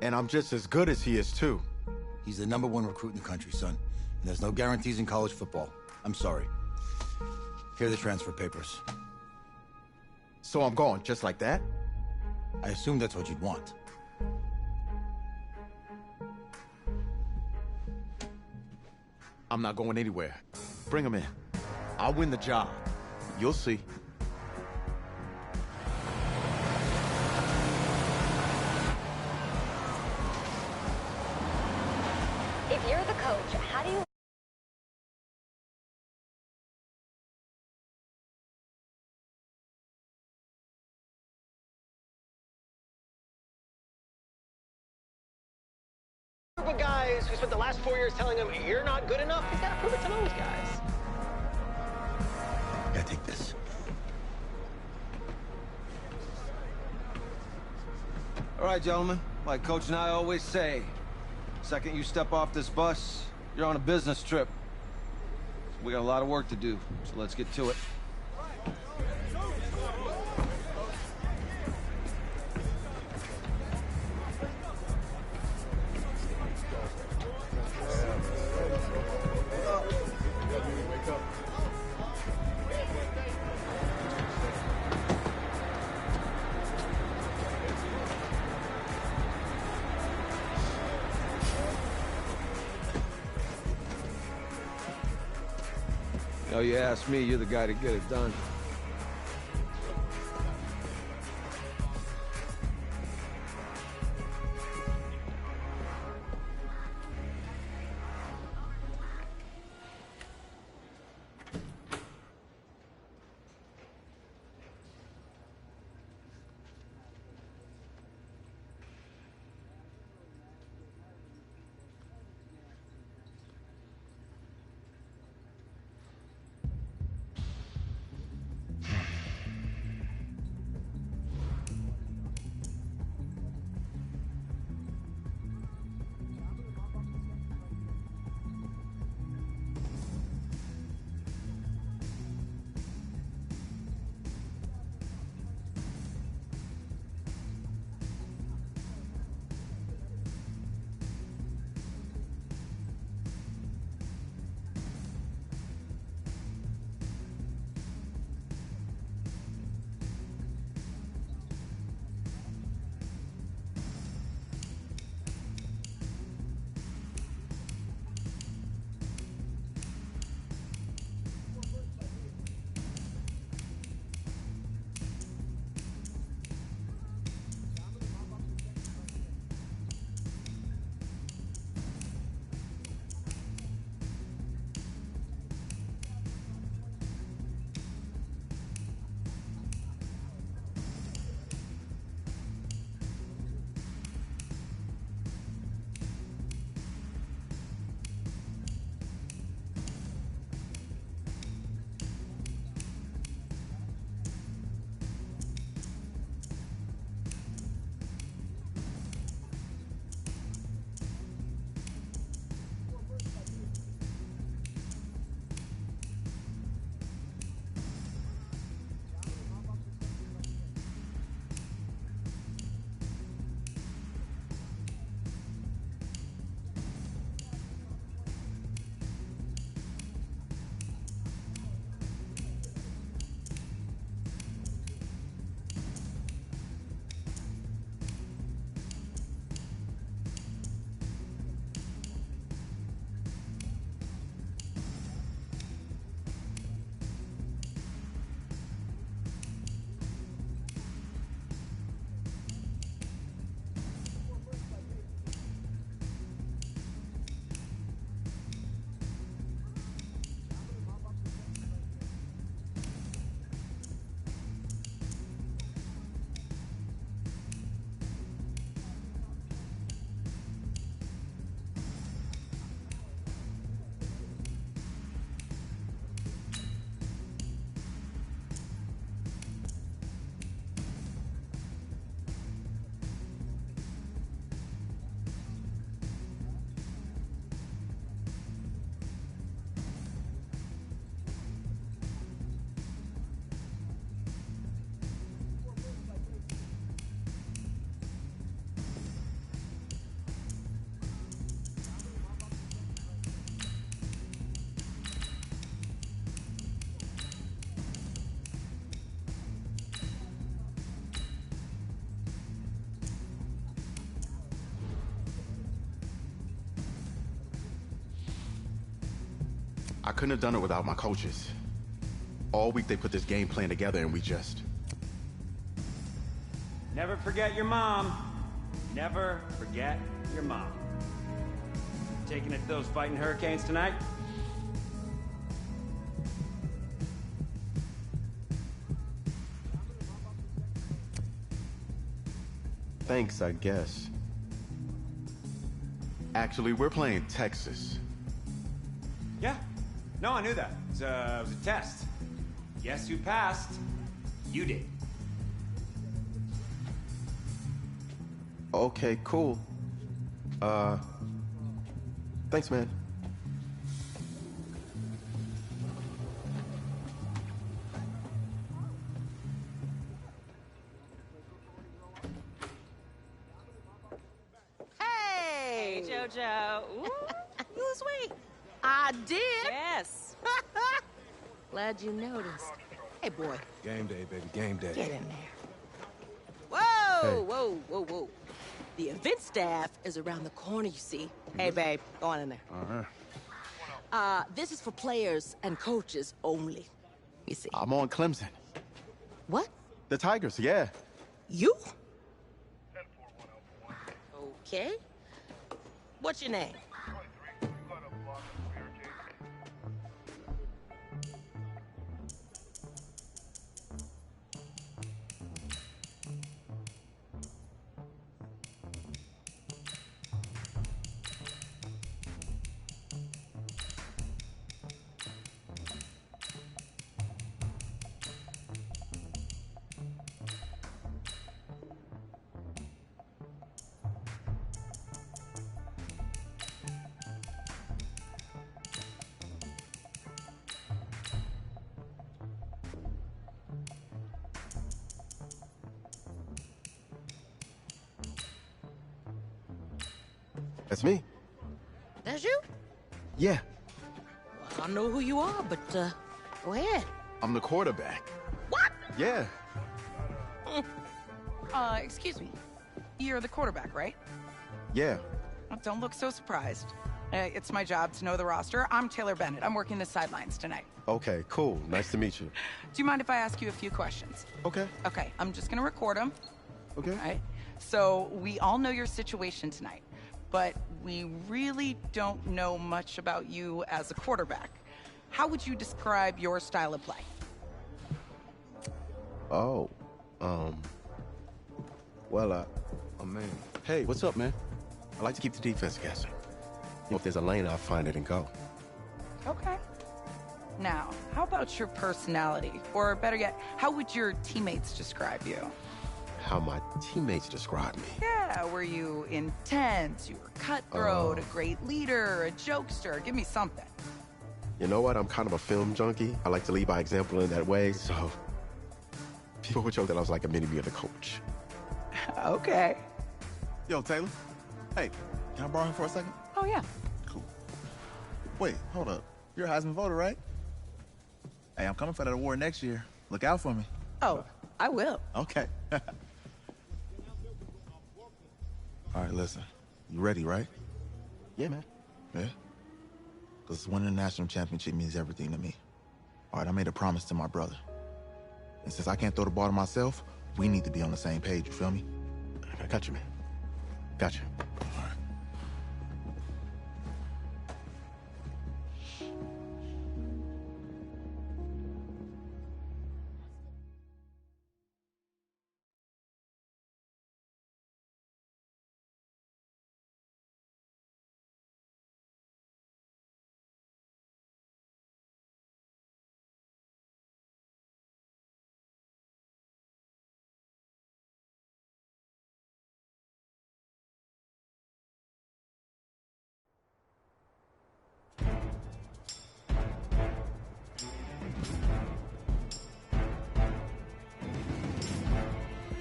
And I'm just as good as he is, too.
He's the #1 recruit in the country, son. And there's no guarantees in college football. I'm sorry. Here are the transfer papers.
So I'm going just like that?
I assume that's what you'd want.
I'm not going anywhere. Bring him in. I'll win the job. You'll see.
If you're the coach, how do you...
Group of guys who spent the last 4 years telling him, you're not good enough, he's got to prove it to those guys.
Yeah, take this.
All right, gentlemen. Like Coach and I always say, second you step off this bus, you're on a business trip. We got a lot of work to do, so let's get to it. Oh, you ask me, you're the guy to get it done.
I couldn't have done it without my coaches. All week they put this game plan together and we just...
Never forget your mom. Never forget your mom. Taking it to those fighting hurricanes tonight?
Thanks, I guess. Actually, we're playing Texas.
Yeah. No, I knew that. It was a test. Guess who passed? You did.
Okay, cool. Thanks, man.
Hey, JoJo. Ooh, you lose weight.
I did.
Yes. Glad you noticed. Hey, boy.
Game day, baby, game day.
Get in there. Whoa, whoa, whoa, whoa. The event staff is around the corner, you see. Hey, babe, go on in there. This is for players and coaches only, you see.
I'm on Clemson.
What?
The Tigers, yeah.
You? Okay. What's your name?
That's me.
That's you?
Yeah.
Well, I don't know who you are, but go ahead.
I'm the quarterback.
What?
Yeah.
Excuse me. You're the quarterback, right?
Yeah.
Oh, don't look so surprised. It's my job to know the roster. I'm Taylor Bennett. I'm working the sidelines tonight.
Okay, cool. Nice to meet you.
Do you mind if I ask you a few questions?
Okay.
Okay, I'm just gonna record them.
Okay.
All right. So we all know your situation tonight, but we really don't know much about you as a quarterback. How would you describe your style of play?
Oh, well, oh man. Hey, what's up, man? I like to keep the defense guessing. If there's a lane, I'll find it and go.
Okay. Now, how about your personality? Or better yet, how would your teammates describe you?
How my teammates describe me.
Yeah, were you intense? You were cutthroat, a great leader, a jokester? Give me something.
You know what? I'm kind of a film junkie. I like to lead by example in that way, so people would joke that I was like a mini-me of the coach.
Okay.
Yo, Taylor. Hey, can I borrow him for a second?
Oh, yeah.
Cool. Wait, hold up. You're a Heisman voter, right? Hey, I'm coming for that award next year. Look out for me.
Oh, I will.
Okay. All right, listen. You ready, right?
Yeah, man.
Yeah? Because winning the national championship means everything to me. All right, I made a promise to my brother. And since I can't throw the ball to myself, we need to be on the same page, you feel me?
I got you, man. Got you.
All right.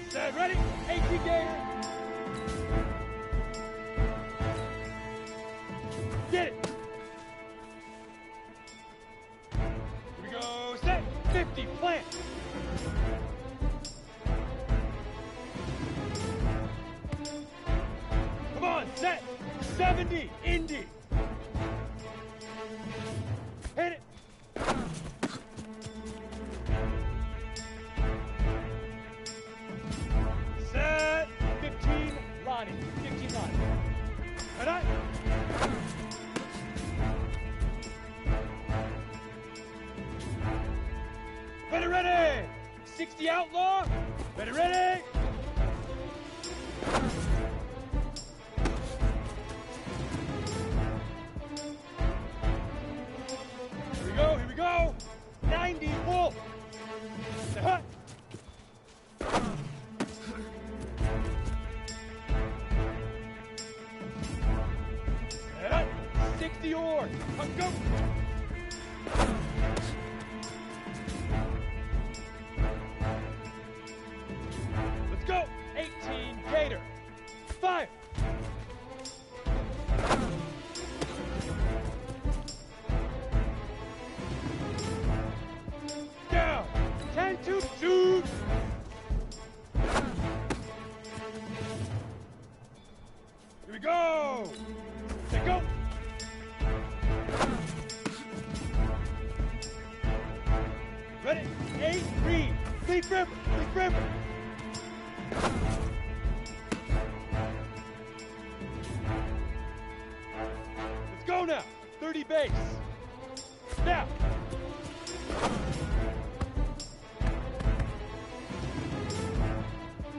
Set, ready? AT Gator. Get it. Here we go. Set. 50. Plant. Come on. Set. 70. Indy. Hit it. 15 line. Ready? Ready, ready! 60 outlaw! Ready, ready! Here we go! 90 full! Hut! 60 oar! Come go! Let's go! 18 Gator! Fire! Down! 10 to shoot! Here we go! Say go! Ready? 8, read! Leaf river! Leaf river! Let's go now! 30 base! Now!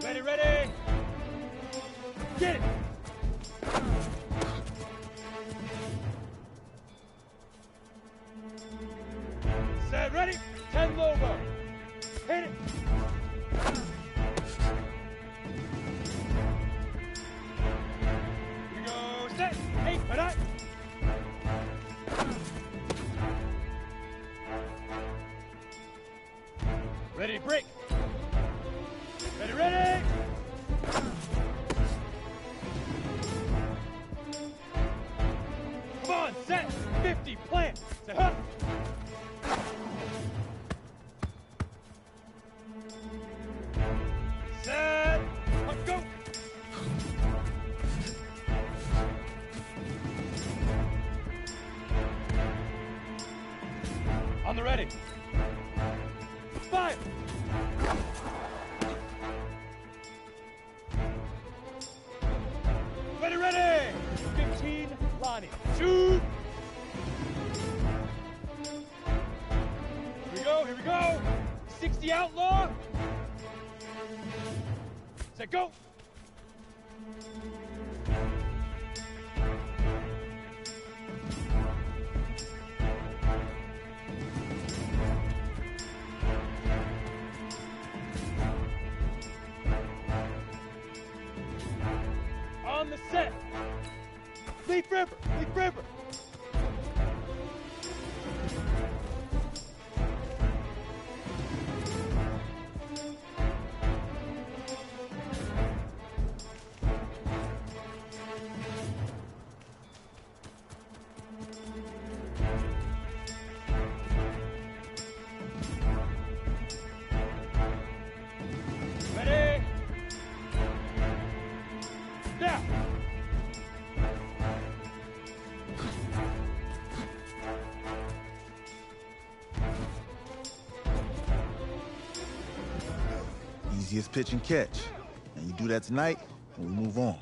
Ready, ready! Get it! Set, ready? 10 Lobo! Hit it! Here we go, set! 8, ready? Ready, break! Ready, ready! Come on, set! 50, plant! Set, huh? Set! Up, go! On the ready! 5! Ready, ready! 15, Lonnie. Shoot! Here we go! 60 outlaw! Set, go! On the set! Leaf river! Leaf river! Ready? Now!
Easiest pitch and catch. And you do that tonight, and we move on.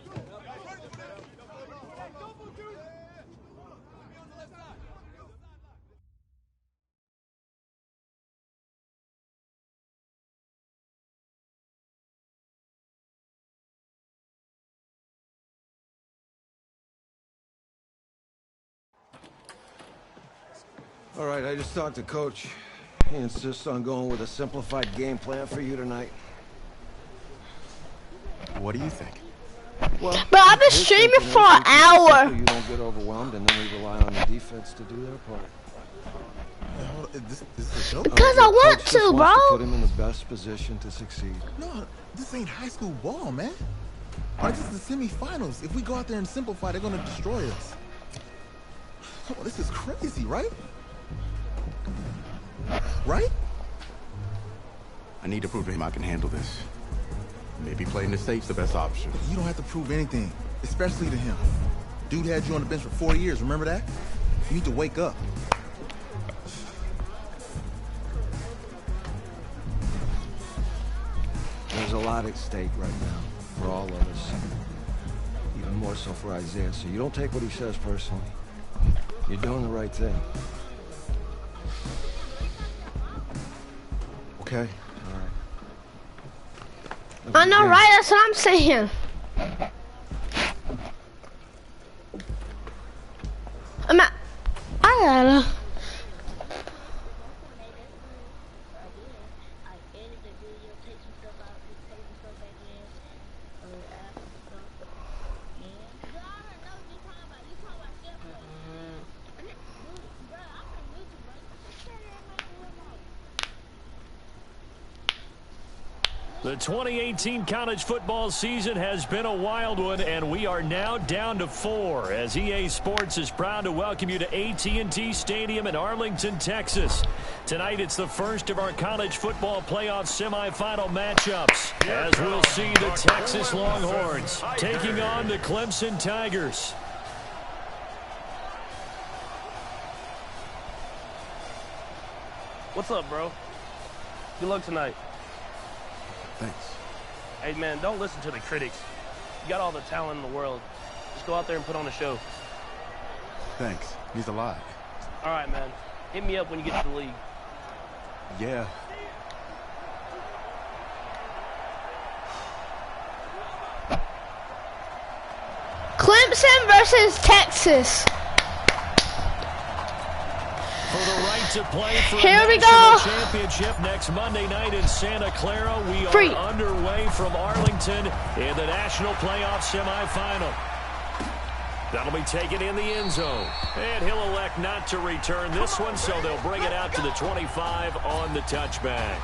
All right, I just talked to Coach. He insists on going with a simplified game plan for you tonight.
What do you think?
Well,
But I've been streaming for an hour.
You don't get overwhelmed, and then we rely on the defense to do their part.
This is a joke?
Because I want
Coach
to,
just wants
bro.
to put him in the best position to succeed.
No, this ain't high school ball, man. All right, this is the semifinals. If we go out there and simplify, they're gonna destroy us. Oh, this is crazy, right? Right?
I need to prove to him I can handle this. Maybe playing the safe's the best option.
You don't have to prove anything, especially to him. Dude had you on the bench for 4 years, remember that? You need to wake up.
There's a lot at stake right now for all of us. more so for Isaiah, so you don't take what he says personally. You're doing the right thing.
Okay.
All right.
I know, right? That's what I'm saying. I gotta.
The 2018 college football season has been a wild one, and we are now down to 4 as EA Sports is proud to welcome you to AT&T Stadium in Arlington, Texas. Tonight, it's the first of our college football playoff semifinal matchups, as we'll see the Texas Longhorns taking on the Clemson Tigers.
What's up, bro? Good luck tonight.
Thanks.
Hey, man, don't listen to the critics. You got all the talent in the world. Just go out there and put on a show.
Thanks. Means a lot.
All right, man. Hit me up when you get to the league.
Yeah.
Clemson versus Texas.
For the right to play for
Here
a
we
national
go.
championship next Monday night in Santa Clara. We are
Free.
underway from Arlington in the national playoff semifinal. That'll be taken in the end zone. And he'll elect not to return this one, so they'll bring it out to the 25 on the touchback.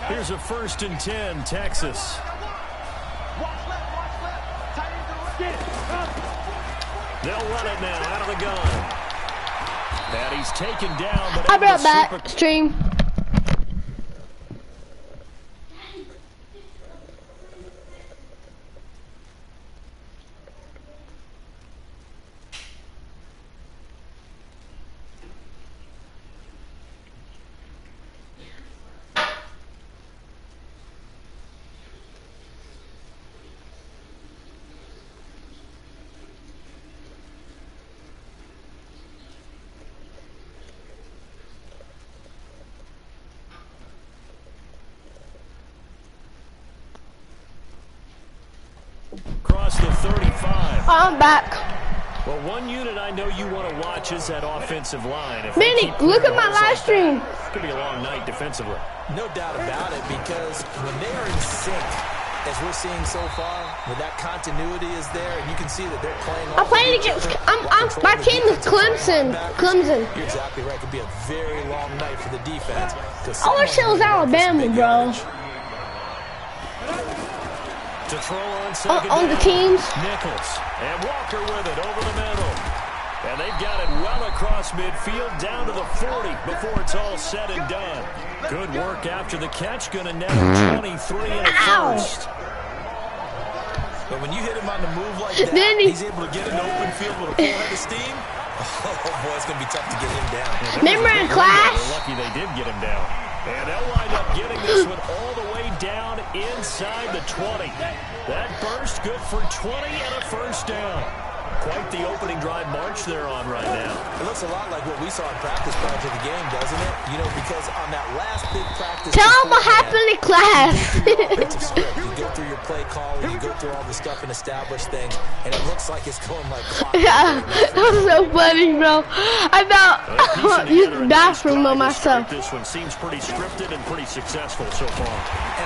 Here's a 1st and 10, Texas. They'll run it now out of the gun. And he's taken down, but
I brought back stream.
Across the 35.
I'm back.
Well, one unit I know you want to watch is that offensive line. If
Manny, look at my live stream.
It's going to be a long night defensively.
No doubt about it, because when they are in sync, as we're seeing so far, when that continuity is there, and you can see that they're playing.
I'm playing against. My team is Clemson. Clemson.
You're exactly right. It could be a very long night for the defense.
I wish it was Alabama, bro.
To throw on second
On the teams.
Nichols and Walker with it over the middle. And they've got it well across midfield down to the 40 before it's all said and done. Good work after the catch. Going to net him 23 in the first.
But when you hit him on the move like that, he's able to get an open field with a full head of steam. Oh, boy, it's going to be tough to get him down.
Remember in class?
They're lucky they did get him down. And they'll wind up getting this one all the way down inside the 20. That burst good for 20 and a first down. Quite the opening drive march they're on right now.
It looks a lot like what we saw in practice prior to the game, doesn't it? You know, because on that last big practice...
Tell them what happened in class.
You go through your play call, and you go through all the stuff and establish things, and it looks like it's going like clockwork.
Yeah, that was so funny, bro. I thought use the bathroom on myself.
This one seems pretty scripted and pretty successful so far.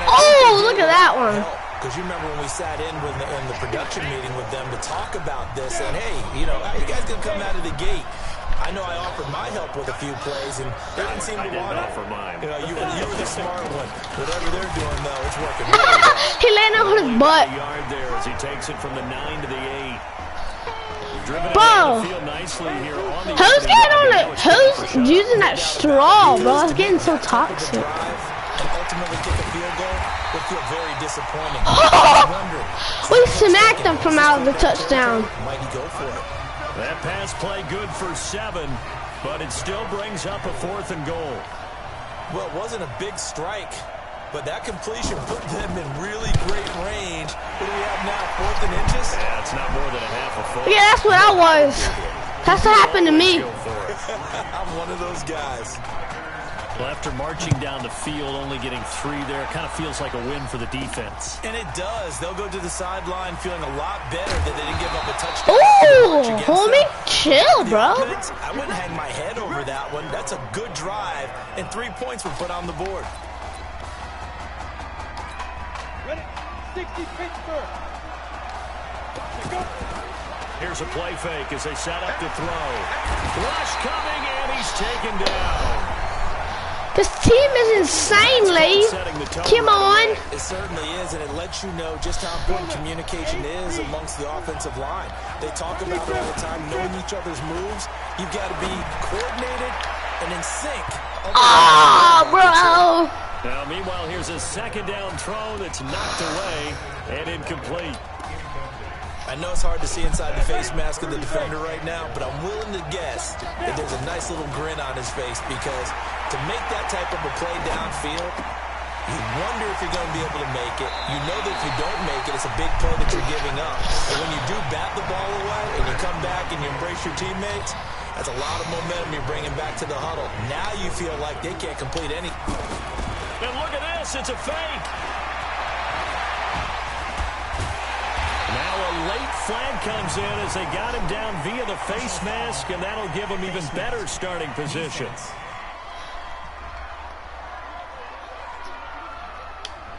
Oh, look at that one.
Because you remember when we sat in the production meeting with them to talk about this, and hey, you know, how you guys gonna come out of the gate? I know I offered my help with a few plays, and they didn't seem to want it.
Offer mine.
You know, you were the smart one. Whatever they're doing, though, it's working really well.
He landed on his butt.
Yard there as he takes it from the 9 to the 8. Driven
Bro,
the field nicely here on the
who's getting on it? Who's using that straw, bro? It's getting so toxic.
Ultimately kick a field goal would feel very disappointing.
We smacked him from out of the touchdown.
Might he go for it?
That pass play good for 7, but it still brings up a 4th and goal.
Well, it wasn't a big strike, but that completion put them in really great range. What do we have now, 4th and inches?
Yeah, it's That's not more than a half a foot.
Yeah, that's what I was. That's what happened to me.
I'm one of those guys.
Well, after marching down the field, only getting 3 there, kind of feels like a win for the defense.
And it does. They'll go to the sideline feeling a lot better that they didn't give up a touchdown.
Ooh, homie, chill, bro.
I wouldn't hang my head over that one. That's a good drive, and 3 points were put on the board.
Ready? 60 Pittsburgh.
Here's a play fake as they set up to throw. Rush coming, and he's taken down.
This team is insane, Lee. Come on.
It certainly is, and it lets you know just how important communication is amongst the offensive line. They talk about it all the time, knowing each other's moves. You've got to be coordinated and in sync.
Oh, bro.
Now, meanwhile, here's a second down throw that's knocked away and incomplete.
I know it's hard to see inside the face mask of the defender right now, but I'm willing to guess that there's a nice little grin on his face because to make that type of a play downfield, you wonder if you're going to be able to make it. You know that if you don't make it, it's a big play that you're giving up. And when you do bat the ball away and you come back and you embrace your teammates, that's a lot of momentum you're bringing back to the huddle. Now you feel like they can't complete any.
And look at this, it's a fake. Now a late flag comes in as they got him down via the face mask, and that'll give him even better starting position.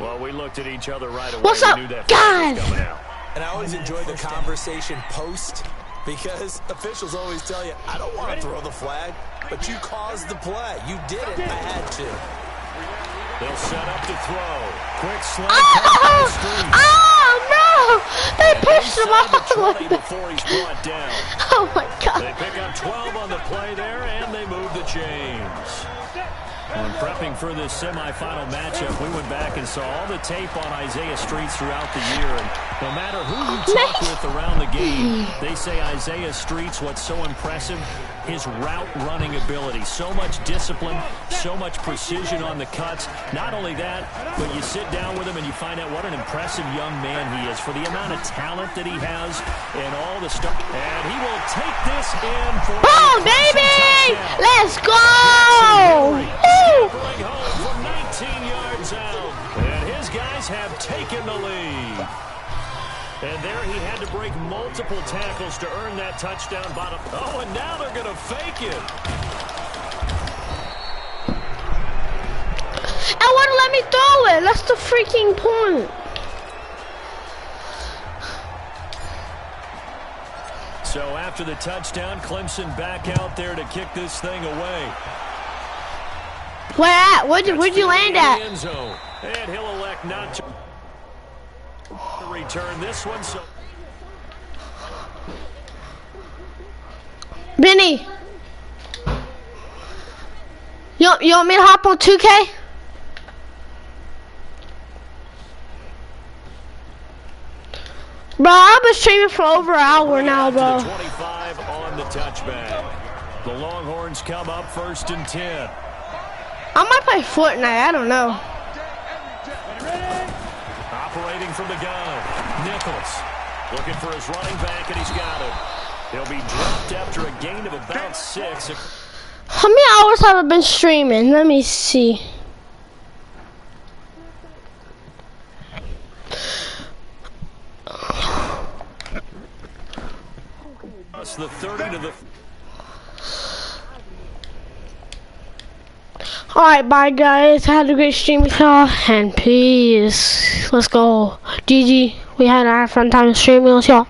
Well, we looked at each other right away.
What's up,
we knew that
guys?
was coming out.
And I always enjoy the conversation post because officials always tell you, I don't want to throw the flag, but you caused the play. You did it. I had to.
They'll set up to throw. Quick slant.
Oh, no! They pushed him off
before he's brought down.
Oh, my God.
They pick up 12 on the play there, and they move the chains. When prepping for this semifinal matchup, we went back and saw all the tape on Isaiah Streets throughout the year. And no matter who you talk with around the game, they say Isaiah Streets, what's so impressive, his route running ability. So much discipline, so much precision on the cuts. Not only that, but you sit down with him and you find out what an impressive young man he is for the amount of talent that he has and all the stuff. And he will take this in for
boom, baby! Let's go!
Scampering home from 19 yards out. And his guys have taken the lead. And there he had to break multiple tackles to earn that touchdown bottom. Oh, and now they're going to fake it.
And wouldn't let me throw it. That's the freaking point.
So after the touchdown, Clemson back out there to kick this thing away.
Where at? Where'd you land at?
End zone. And he'll elect not to return this one. So
Benny, you want me to hop on 2K? Bro, I've been streaming for over an hour now, bro.
25 on the touchback. The Longhorns come up 1st and 10.
I might play Fortnite, I don't know.
Operating from the gun, Nichols looking for his running back, and he's got him. He'll be dropped after a gain of about 6.
How many hours have I been streaming? Let me see.
That's the 30 to the...
Alright, bye guys. I had a great stream with y'all, and peace. Let's go. GG. We had a fun time streaming with y'all.